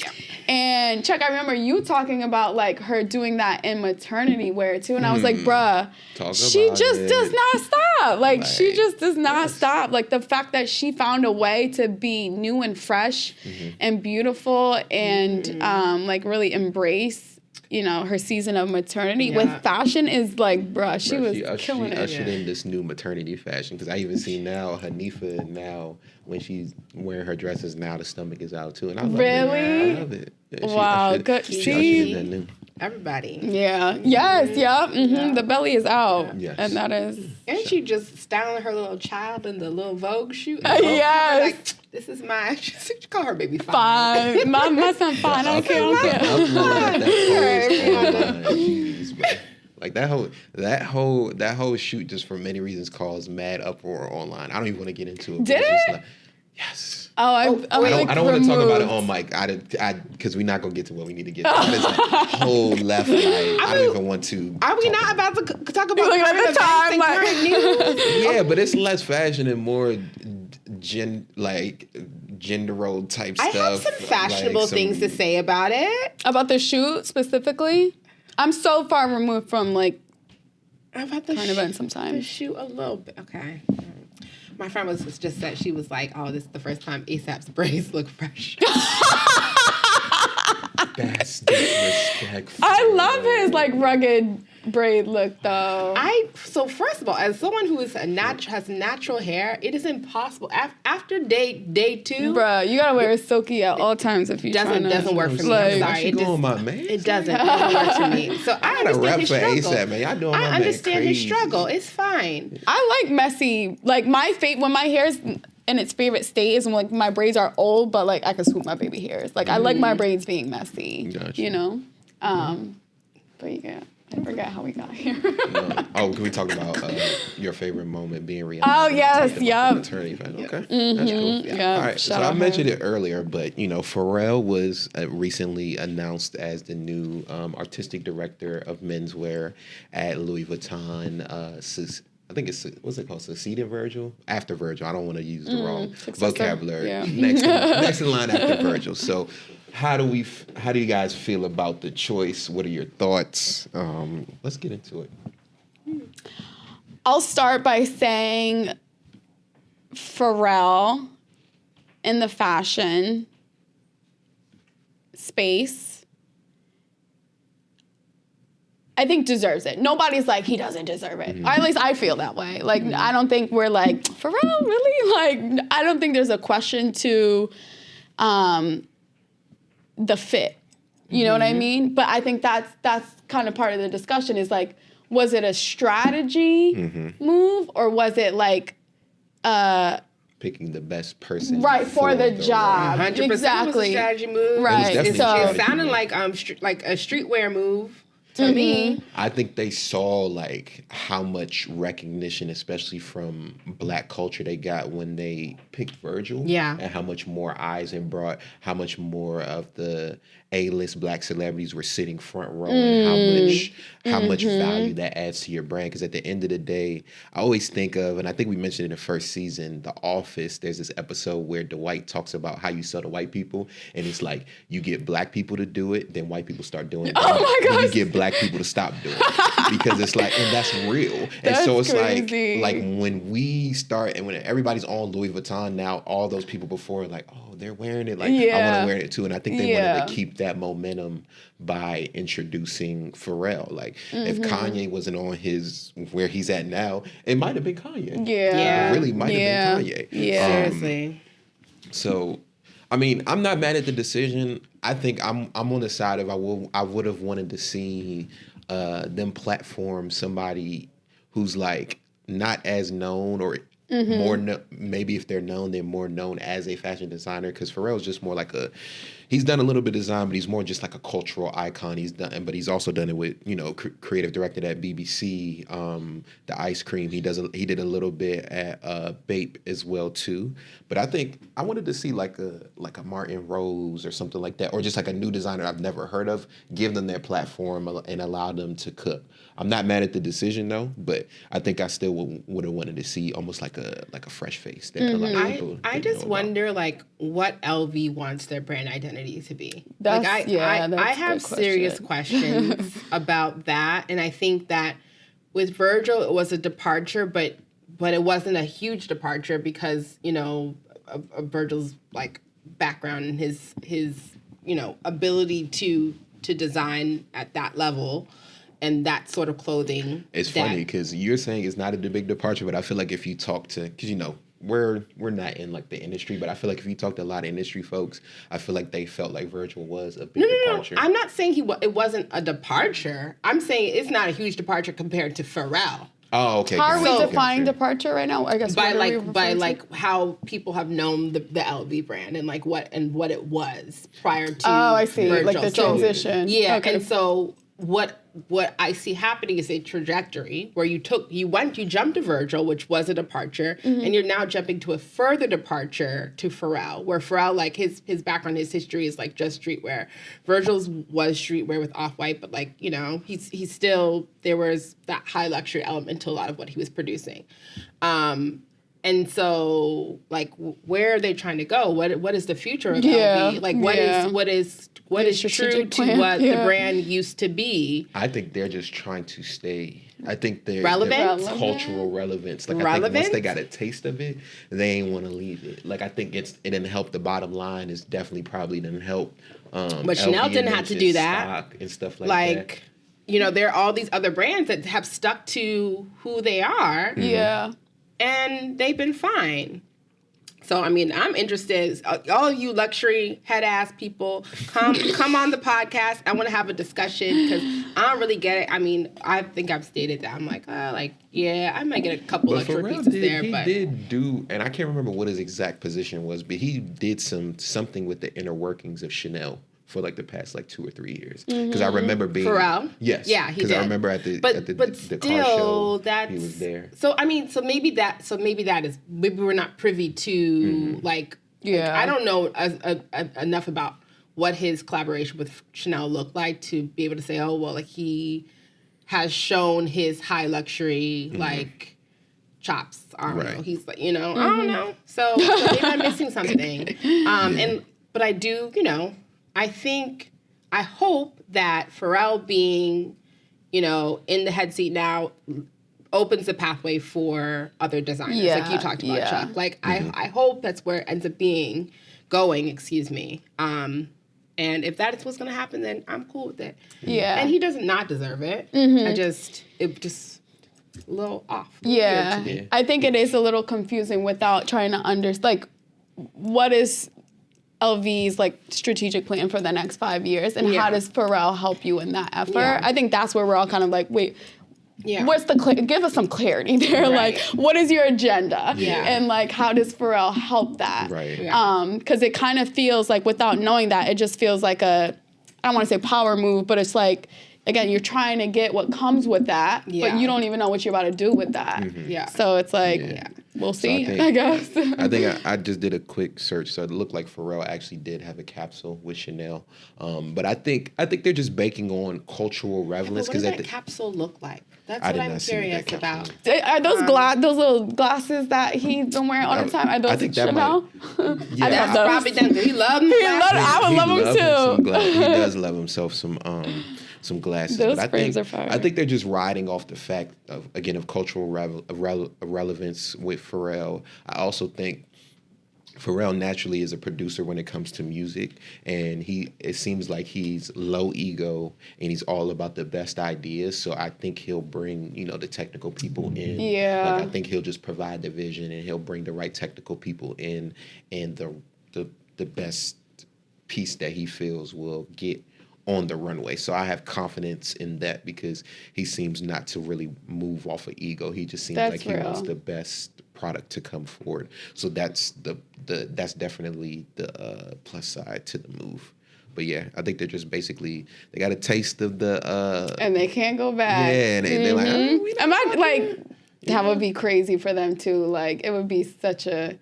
And Chuck, I remember you talking about like her doing that in maternity wear too. And I was like, bruh, she just does not stop. Like, she just does not stop. Like, the fact that she found a way to be new and fresh and beautiful and like really embrace, you know, her season of maternity with fashion is like, bruh, she was killing it. She ushered in this new maternity fashion, because I even see now Hanifa now when she's wearing her dresses now the stomach is out too, and I love it. I love it. Wow, good. See, everybody. Yeah. Yes. Yeah. The belly is out. Yes. And that is. And she just styling her little child in the little Vogue shoot. Yes. Like, this is my. She call her baby Fine. Fine. My son Fine. I don't care. Like that whole shoot, just for many reasons, caused mad uproar online. I don't even want to get into it. Did it? Like, yes. I don't want to talk about it on mic. Because we're not gonna get to what we need to get to. It's a whole left. Like, I don't even want to. Are we not about to talk about current events and current news? Yeah, but it's less fashion and more gender role type stuff. I have some fashionable things to say about it. About the shoot specifically. I'm so far removed from like about the current events sometimes. The shoot a little bit. Okay. My friend was just said, she was like, oh, this is the first time ASAP's braids look fresh. That's disrespectful. I love his like rugged braid look though. So first of all, as someone who is has natural hair, it is impossible. After day 2, bruh, you gotta wear a silky at all times if you doesn't work for me. Like, I'm sorry, it doesn't work for me. So I understand his struggle. ASAP, man. Y'all doing I understand his struggle. It's fine. I like messy. Like when my hair's in its favorite state is when like my braids are old, but like I can swoop my baby hairs. Like I like my braids being messy. Gotcha. You know. But yeah. I forget how we got here. Can we talk about your favorite moment being Rihanna? Oh, yes, yep. Maternity event. Okay, that's cool. Yeah. All right, so I mentioned it earlier, but Pharrell was recently announced as the new artistic director of menswear at Louis Vuitton. I think it's, what's it called? Succeeding Virgil? After Virgil. I don't want to use the wrong vocabulary. Yeah. Next in line after Virgil. So how do you guys feel about the choice? What are your thoughts? Let's get into it. I'll start by saying Pharrell in the fashion space, I think deserves it. Nobody's like, he doesn't deserve it. Or at least I feel that way. Like, I don't think we're like, Pharrell, really? Like, I don't think there's a question to the fit. You know what I mean? But I think that's kind of part of the discussion is like, was it a strategy move or was it like picking the best person for the job? 100% exactly. was a strategy move. Right. It sounded like a streetwear move to me. I think they saw like how much recognition, especially from Black culture, they got when they picked Virgil. Yeah. And how much more eyes it brought, how much more of the A-list Black celebrities were sitting front row, and how much value that adds to your brand. Because at the end of the day, I always think of, and I think we mentioned in the first season, The Office. There's this episode where Dwight talks about how you sell to white people, and it's like you get Black people to do it, then white people start doing it. Oh my gosh. Then you get Black people to stop doing it because it's like, and that's real. And so it's crazy. like when we start and when everybody's on Louis Vuitton now, all those people before are like, oh, they're wearing it. Like, I want to wear it too. And I think they wanted to keep that momentum by introducing Pharrell. Like, if Kanye wasn't on where he's at now, it might have been Kanye. Yeah. It really might have been Kanye. Yeah. Seriously. So, I mean, I'm not mad at the decision. I think I'm on the side of I would have wanted to see them platform somebody who's like not as known or more maybe if they're known, they're more known as a fashion designer, because Pharrell's just more like he's done a little bit of design, but he's more just like a cultural icon. But he's also done it with, creative directed at BBC, the ice cream. He did a little bit at Bape as well too. But I think I wanted to see like a Martine Rose or something like that, or just like a new designer I've never heard of, give them their platform and allow them to cook. I'm not mad at the decision though, but I think I still would have wanted to see almost like a fresh face that a lot of people I just wonder like what LV wants their brand identity to be. That's I have serious questions about that, and I think that with Virgil it was a departure, but it wasn't a huge departure because of Virgil's like background and his ability to design at that level. And that sort of clothing. It's funny because you're saying it's not a big departure, but I feel like if you talk to, because we're not in like the industry, but I feel like if you talk to a lot of industry folks, I feel like they felt like Virgil was a big departure. No. I'm not saying it wasn't a departure. I'm saying it's not a huge departure compared to Pharrell. Oh, okay. How are we defining departure right now? I guess by how people have known the LV brand and like what it was prior to. Oh, I see. Virgil. Like the transition. Yeah, okay. And so what I see happening is a trajectory where you jumped to Virgil, which was a departure, and you're now jumping to a further departure to Pharrell, where Pharrell, like his background, his history is like just streetwear. Virgil's was streetwear with Off-White, but like, he's still, there was that high luxury element to a lot of what he was producing. And so, like, where are they trying to go? What is the future of LV? Like, what is true to what the brand used to be? I think they're just trying to stay. I think they're relevant, cultural relevance. Like, I think once they got a taste of it, they ain't want to leave it. Like, I think it didn't help the bottom line. It's definitely probably didn't help. But Chanel didn't have to do that and stuff like that. There are all these other brands that have stuck to who they are. Yeah. And they've been fine. So, I mean, I'm interested. All you luxury head ass people, come on the podcast. I want to have a discussion because I don't really get it. I mean, I think I've stated that. I'm like, I might get a couple extra pieces there. He did do, and I can't remember what his exact position was, but he did something with the inner workings of Chanel for like the past like 2 or 3 years. Because I remember being Pharrell. Yes. Yeah, he did. Because I remember at the car show, he was there. So I mean, so maybe we're not privy to like I don't know enough about what his collaboration with Chanel looked like to be able to say, oh well, like he has shown his high luxury like chops. I don't know. He's like, I don't know. So maybe I'm missing something. But I do, I hope that Pharrell being, in the head seat now opens the pathway for other designers. Like you talked about, Chuck. Like, I hope that's where it ends up going, excuse me. And if that's what's going to happen, then I'm cool with it. Yeah. And he does not deserve it. It just a little off. Yeah. I think it is a little confusing without trying to understand, like, what is LV's like strategic plan for the next 5 years, and how does Pharrell help you in that effort? Yeah. I think that's where we're all kind of like, wait, what's give us some clarity there. Right. Like, what is your agenda? Yeah. And like, how does Pharrell help that? Right. Yeah. Because it kind of feels like, without knowing that, it just feels like I don't want to say power move, but it's like, again, you're trying to get what comes with that, but you don't even know what you're about to do with that. Yeah. So it's like, we'll see, so I guess. I think I just did a quick search, so it looked like Pharrell actually did have a capsule with Chanel. But I think they're just baking on cultural relevance. What does that capsule look like? That's what I'm curious about. Are those those little glasses that he's been wearing all the time? Are those Chanel? That's probably them. Do he love them? I would love them too. He does love himself some glasses. Those frames are fire. I think they're just riding off the fact of cultural relevance with Pharrell. I also think Pharrell naturally is a producer when it comes to music, and it seems like he's low ego and he's all about the best ideas. So I think he'll bring, the technical people in. Yeah. Like, I think he'll just provide the vision, and he'll bring the right technical people in, and the best piece that he feels will get on the runway. So I have confidence in that, because he seems not to really move off of ego. He just seems like he wants the best product to come forward. So that's that's definitely the plus side to the move. But yeah, I think they're just basically, they got a taste of the and they can't go back. Yeah, and they're like, that would be crazy for them too. Like, it would be such a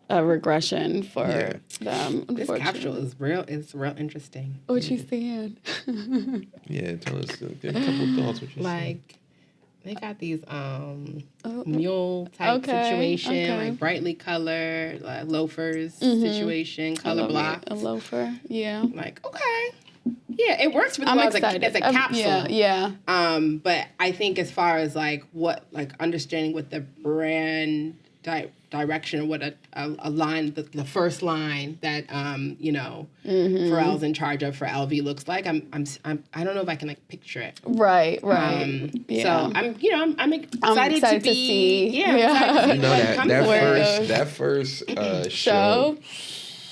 regression for them. This capsule is real. It's real interesting. What you seeing? Tell us a couple thoughts. What you seeing? They got these mule type situation, like brightly colored, like loafers situation, color block. A loafer, Like, okay. Yeah, it works really well as a capsule. Yeah. But I think as far as understanding what the brand direction, or what a line, the first line that Pharrell's in charge of for LV looks like, I don't know if I can picture it. Right. So I'm excited to see. That first show.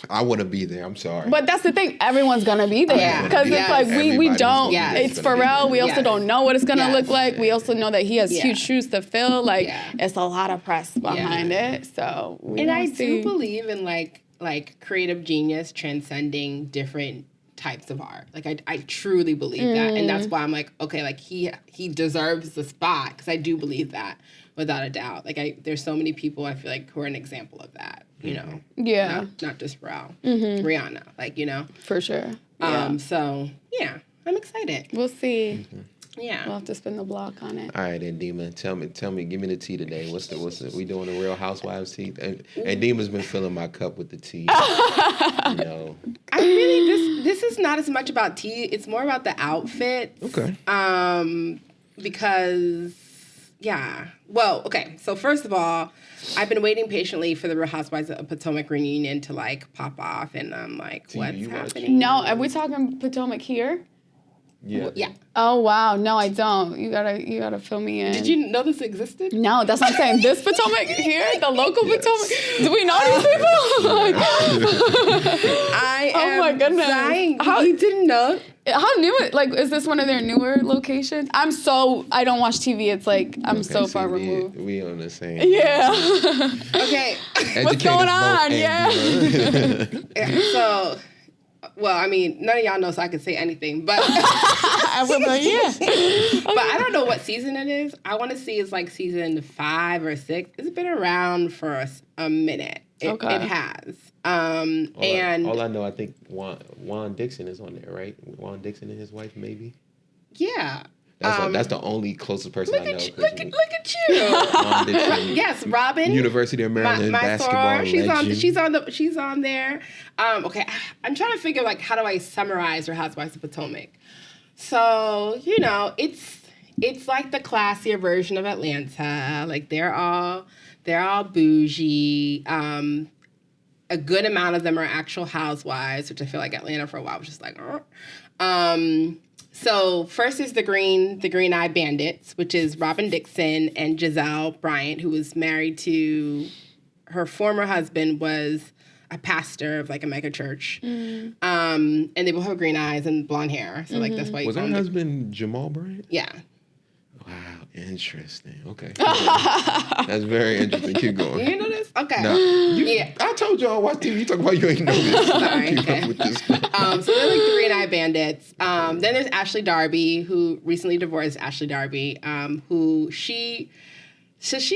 I want to be there. I'm sorry, but that's the thing. Everyone's gonna be there because it's like we don't. It's Pharrell. We also don't know what it's gonna look like. We also know that he has huge shoes to fill. Like it's a lot of press behind it. So I do believe in like creative genius transcending different types of art. Like I truly believe that, and that's why I'm like, okay, like he deserves the spot, because I do believe that without a doubt. Like there's so many people I feel like who are an example of that. Not just Pharrell, Rihanna, for sure. So I'm excited. We'll see. Yeah, we'll have to spin the block on it. All right, Andima, tell me, give me the tea today. What's the we doing the Real Housewives tea? Andima's been filling my cup with the tea. I really this is not as much about tea. It's more about the outfit. Okay. Because. Yeah. Well, okay. So first of all, I've been waiting patiently for the Real Housewives of Potomac reunion to pop off, and I'm like, what's happening? No, are we talking Potomac here? Yeah. Yeah. Oh wow, no, I don't. You gotta fill me in. Did you know this existed? No, that's what I'm saying. This Potomac here, the local Potomac. Do we know these people? I am my goodness. dying. You didn't know? How new? Is this one of their newer locations? I don't watch TV. It's like I'm so far removed. We on the same. Yeah. Okay. What's going on? Yeah. So, well, I mean, none of y'all know, so I can say anything. But I will, yeah. But I don't know what season it is. I want to see it's like season 5 or 6. It's been around for a minute. It has. All I know, I think Juan Dixon is on there, right? Juan Dixon and his wife, maybe. Yeah. That's the only closest person I know. Look at you. Juan Dixon, yes, Robin. University of Maryland my basketball legend. She's on there. Okay, I'm trying to figure like how do I summarize Real Housewives of Potomac. So it's like the classier version of Atlanta. Like they're all bougie. A good amount of them are actual housewives, which I feel like Atlanta for a while was just like, So first is the Green Eye Bandits, which is Robin Dixon and Giselle Bryant, who was married to her former husband was a pastor of like a mega church. And they both have green eyes and blonde hair. So like that's why was her husband Jamal Bryant? Yeah. Wow, interesting. Okay. That's very interesting. Keep going. You know this? Okay. No, I told y'all watch TV. You talk about you ain't know this. Sorry. Okay. With this. So they're like the Green Eye Bandits. Then there's Ashley Darby, who recently divorced Ashley Darby, who she was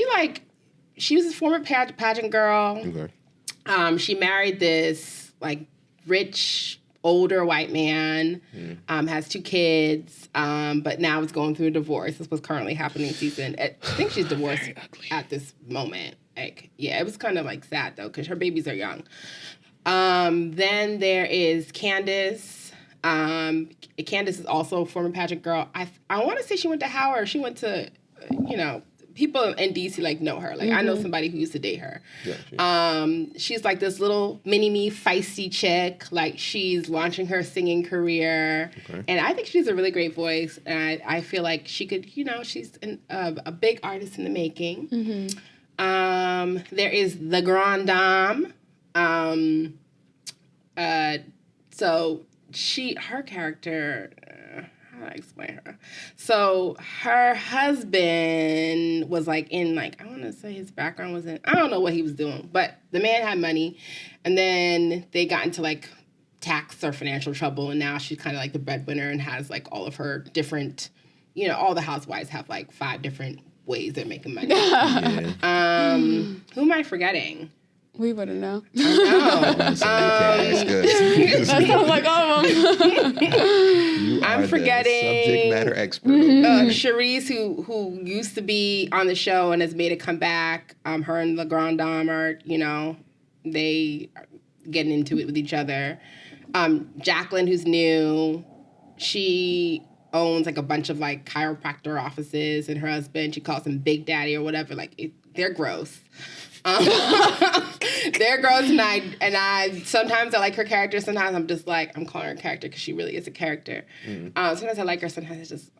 a former pageant girl. Okay. She married this like rich older white man, has 2 kids, but now is going through a divorce. This was currently happening season. I think she's divorced at this moment. Like, yeah, it was kind of like sad though, because her babies are young. Then there is Candace. Candace is also a former pageant girl. I want to say she went to Howard. She went to, people in DC like know her. Like I know somebody who used to date her. Gotcha. She's like this little mini-me feisty chick. Like she's launching her singing career. Okay. And I think she's a really great voice. And I feel like she could, she's a big artist in the making. There is the Grande Dame. So her character, how do I explain her? So her husband was like in like, I want to say his background was in, I don't know what he was doing, but the man had money and then they got into like tax or financial trouble and now she's kind of like the breadwinner and has like all of her different, all the housewives have like 5 different ways they're making money. Yeah. Who am I forgetting? We wouldn't know. I know. That sounds like all of them. I'm forgetting the subject matter expert. Charisse, who used to be on the show and has made a comeback. Her and the Grande Dame are, they are getting into it with each other. Jacqueline, who's new, she owns like a bunch of like chiropractor offices, and her husband, she calls him Big Daddy or whatever. Like they're gross. They're gross, and I sometimes I like her character. Sometimes I'm just like I'm calling her a character because she really is a character. Sometimes I like her. Sometimes it's just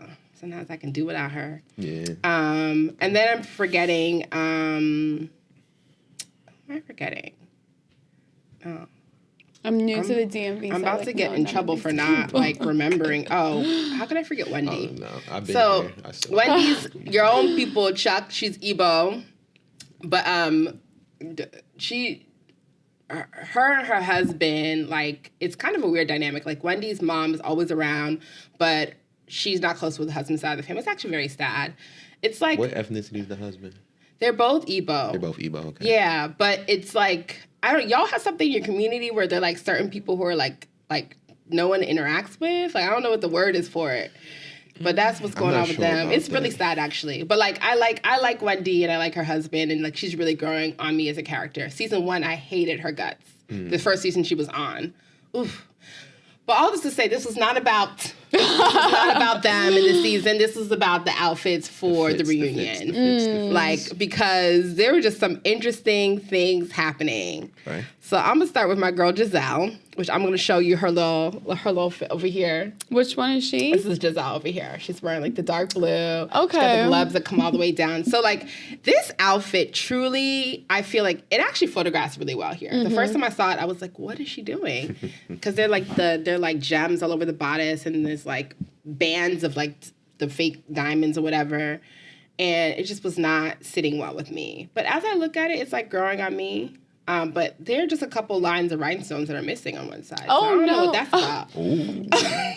sometimes I can do without her. Yeah. And then I'm forgetting. Who am I forgetting? Oh. I'm new to the DMV. I'm about to get in trouble for not like remembering. Oh, how could I forget Wendy? Oh no, I've been here. Wendy's your own people. Chuck, she's Igbo. But her and her husband, like, it's kind of a weird dynamic. Like, Wendy's mom is always around, but she's not close with the husband's side of the family. It's actually very sad. It's like... What ethnicity is the husband? They're both Igbo. They're both Igbo, okay. Yeah, but it's like, y'all have something in your community where they're like certain people who are like no one interacts with? Like, I don't know what the word is for it. But that's what's going on with them. It's really sad, actually. But like, I like Wendy and I like her husband, and like she's really growing on me as a character. Season 1, I hated her guts. The first season she was on. Oof. But all this to say, this was not about them in the season. This was about the outfits for the reunion. Like, because there were just some interesting things happening. Right. So I'm gonna start with my girl Giselle, which I'm gonna show you her little fit over here. Which one is she? This is Giselle over here. She's wearing like the dark blue. Okay. She's got the gloves that come all the way down. So like this outfit truly, I feel like it actually photographs really well here. The first time I saw it, I was like, what is she doing? Because they're like gems all over the bodice, and there's like bands of like the fake diamonds or whatever. And it just was not sitting well with me. But as I look at it, it's like growing on me. But there are just a couple lines of rhinestones that are missing on one side. Oh, so I don't no. know what that's about.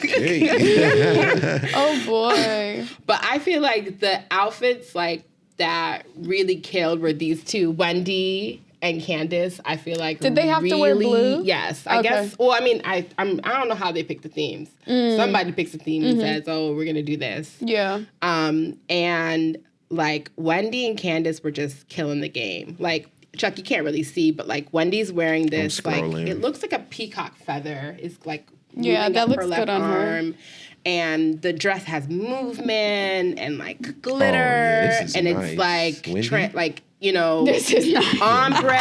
Okay. Oh, boy. But I feel like the outfits like that really killed were these two, Wendy and Candace. I feel like did they have to wear blue? Yes, I guess. Well, I mean, I don't know how they pick the themes. Somebody picks a theme and says, "Oh, we're gonna do this." Yeah. And like Wendy and Candace were just killing the game. Like Chuck, you can't really see, but like Wendy's wearing this, like it looks like a peacock feather. It's like that looks good on her. And the dress has movement and like glitter, and nice. It's like like this is nice. Ombre.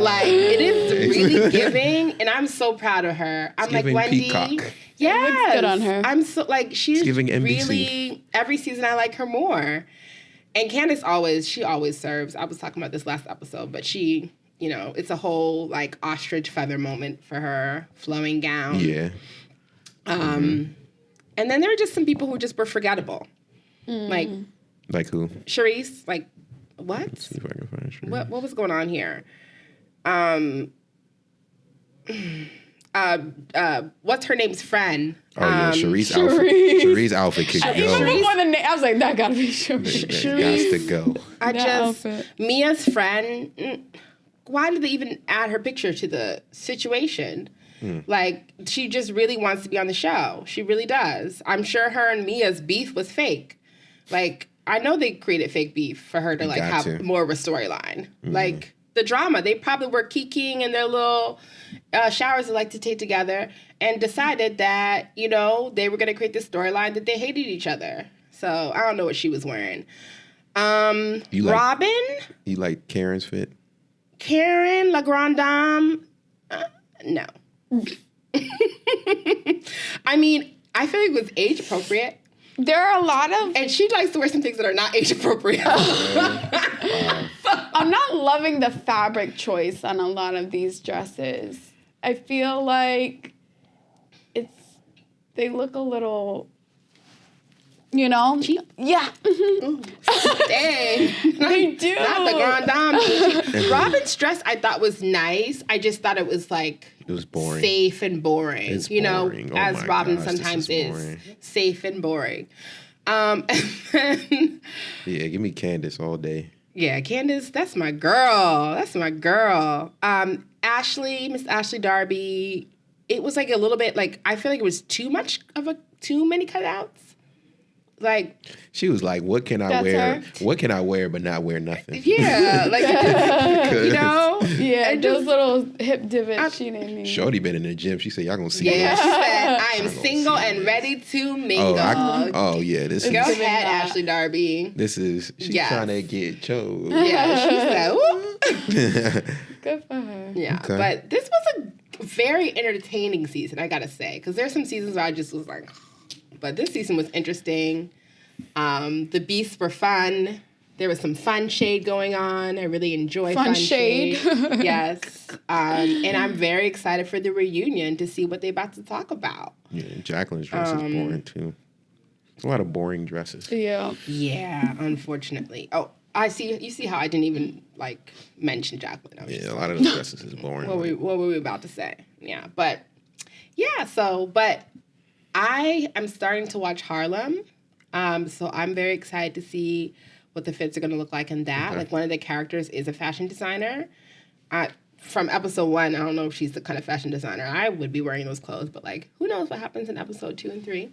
Like it is really giving, and I'm so proud of her. I'm like Wendy. Peacock. Yeah, it looks good on her. I'm so like she's giving NBC. Really every season I like her more. And Candace always serves. I was talking about this last episode, but she, it's a whole like ostrich feather moment for her, flowing gown. Yeah. And then there were just some people who just were forgettable. Like who? Charisse, like what? Let's see if I can find Charisse. What was going on here? What's her name's friend? Oh yeah, Charisse outfit could go. Even before the name, I was like, that gotta be Charisse. Charisse has to go. Mia's friend. Why did they even add her picture to the situation? Like, she just really wants to be on the show. She really does. I'm sure her and Mia's beef was fake. Like, I know they created fake beef for her to like have more of a storyline. Like the drama, they probably were kikiing in their little showers they like to take together, and decided that they were going to create this storyline that they hated each other. So I don't know what she was wearing. Robin. You like Karen's fit? Karen, La Grande Dame. No. I mean, I feel like it was age appropriate. There are a lot of... And she likes to wear some things that are not age appropriate. I'm not loving the fabric choice on a lot of these dresses. I feel like they look a little... cheap? Yeah. Dang. They do. Not the Grande Dame. Robin's dress I thought was nice. I just thought it was like... It was boring. Safe and boring. It's boring. As Robin sometimes is. Safe and boring. And then, yeah, give me Candace all day. Yeah, Candace, that's my girl. That's my girl. Miss Ashley Darby, it was like a little bit like, I feel like it was too many cutouts. Like, she was like, what can I wear? Her? What can I wear but not wear nothing? Yeah, like, Yeah, those little hip divots she didn't need. Shorty been in the gym. She said, y'all gonna see this. She said, I am single and ready to mingle. This is... Go ahead, Ashley Darby. She's trying to get chose. Yeah, she said, whoop. Good for her. Yeah, okay. But this was a very entertaining season, I gotta say. Because there's some seasons where I just was like... But this season was interesting. The beasts were fun. There was some fun shade going on. I really enjoy fun shade. Yes. And I'm very excited for the reunion to see what they're about to talk about. Yeah, Jacqueline's dress is boring too. A lot of boring dresses. Yeah. Yeah, unfortunately. Oh, you see how I didn't even mention Jacqueline. A lot of the dresses is boring. What were we about to say? Yeah, but I am starting to watch Harlem, so I'm very excited to see what the fits are going to look like in that. Okay. Like, one of the characters is a fashion designer. From episode 1, I don't know if she's the kind of fashion designer I would be wearing those clothes, but, who knows what happens in episode 2 and 3.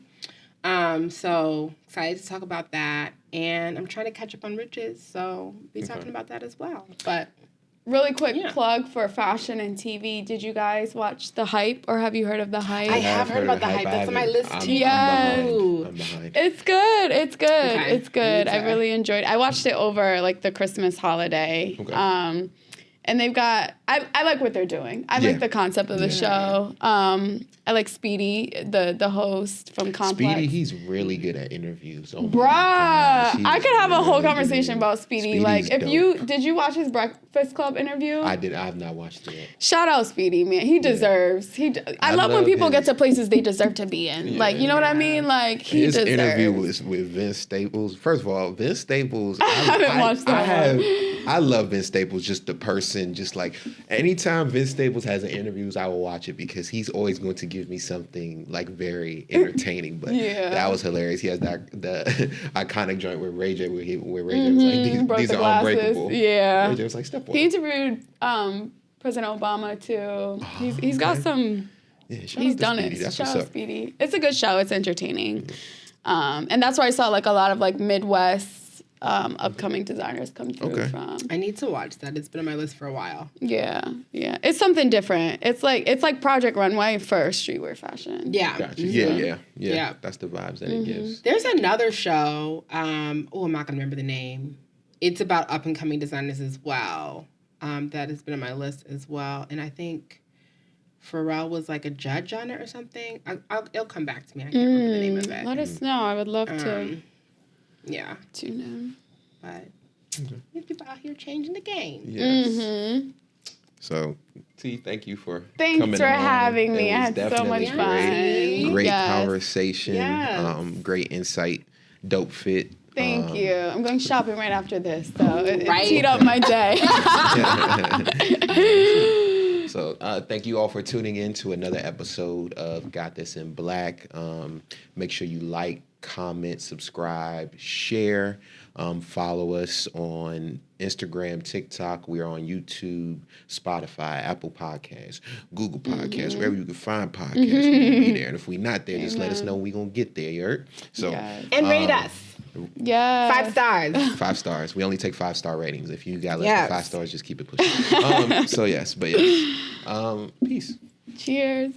So excited to talk about that, and I'm trying to catch up on Riches, so we'll be talking about that as well. But... Really quick plug for fashion and TV. Did you guys watch The Hype, or have you heard of The Hype? I have heard about The Hype. That's on my list too. Yes. I'm behind. It's good. It's good. Okay. It's good. I really enjoyed it. I watched it over the Christmas holiday. Okay. And they've got I like what they're doing. I like the concept of the show. I like Speedy, the host from Complex. Speedy, he's really good at interviews. Oh Bruh, I could have a whole conversation about Speedy. Like, did you watch his Breakfast Club interview? I did. I have not watched it yet. Shout out Speedy, man. He deserves. I love when people get to places they deserve to be in. Yeah. Like, you know what I mean? Like, he deserves. His interview was with Vince Staples. First of all, Vince Staples. I haven't watched that one. I love Vince Staples, just the person, just like anytime Vince Staples has an interviews, I will watch it because he's always going to give me something like very entertaining. But that was hilarious. He has the iconic joint with Ray J, where Ray J was like, these are unbreakable. Yeah. Ray J was like, step on. He interviewed President Obama too. He's got some. Yeah, he's done it. Shout out Speedy. It's a good show. It's entertaining, and that's where I saw like a lot of like Midwest. Upcoming designers come through from. I need to watch that. It's been on my list for a while. Yeah. It's something different. It's like Project Runway for streetwear fashion. Yeah. Gotcha. Yeah. That's the vibes that it gives. There's another show. I'm not gonna remember the name. It's about up and coming designers as well. That has been on my list as well, and I think Pharrell was like a judge on it or something. It'll come back to me. I can't remember the name of it. Let us know. I would love to. Yeah. Tune in. But people out here changing the game. Yes. So, T, thank you for coming for having me. I had so much fun. Great conversation. Great insight. Dope fit. Thank you. I'm going shopping right after this, so it teed up my day. So thank you all for tuning in to another episode of Got This in Black. Make sure you like, comment, subscribe, share, follow us on Instagram, TikTok. We're on YouTube, Spotify, Apple Podcasts, Google Podcasts, wherever you can find podcasts. We'll be there. And if we're not there, just let us know. We're going to get there, you heard? So, and rate us. Yeah. 5 stars. 5 stars. We only take 5-star ratings. If you got less than 5 stars, just keep it pushing. Peace. Cheers.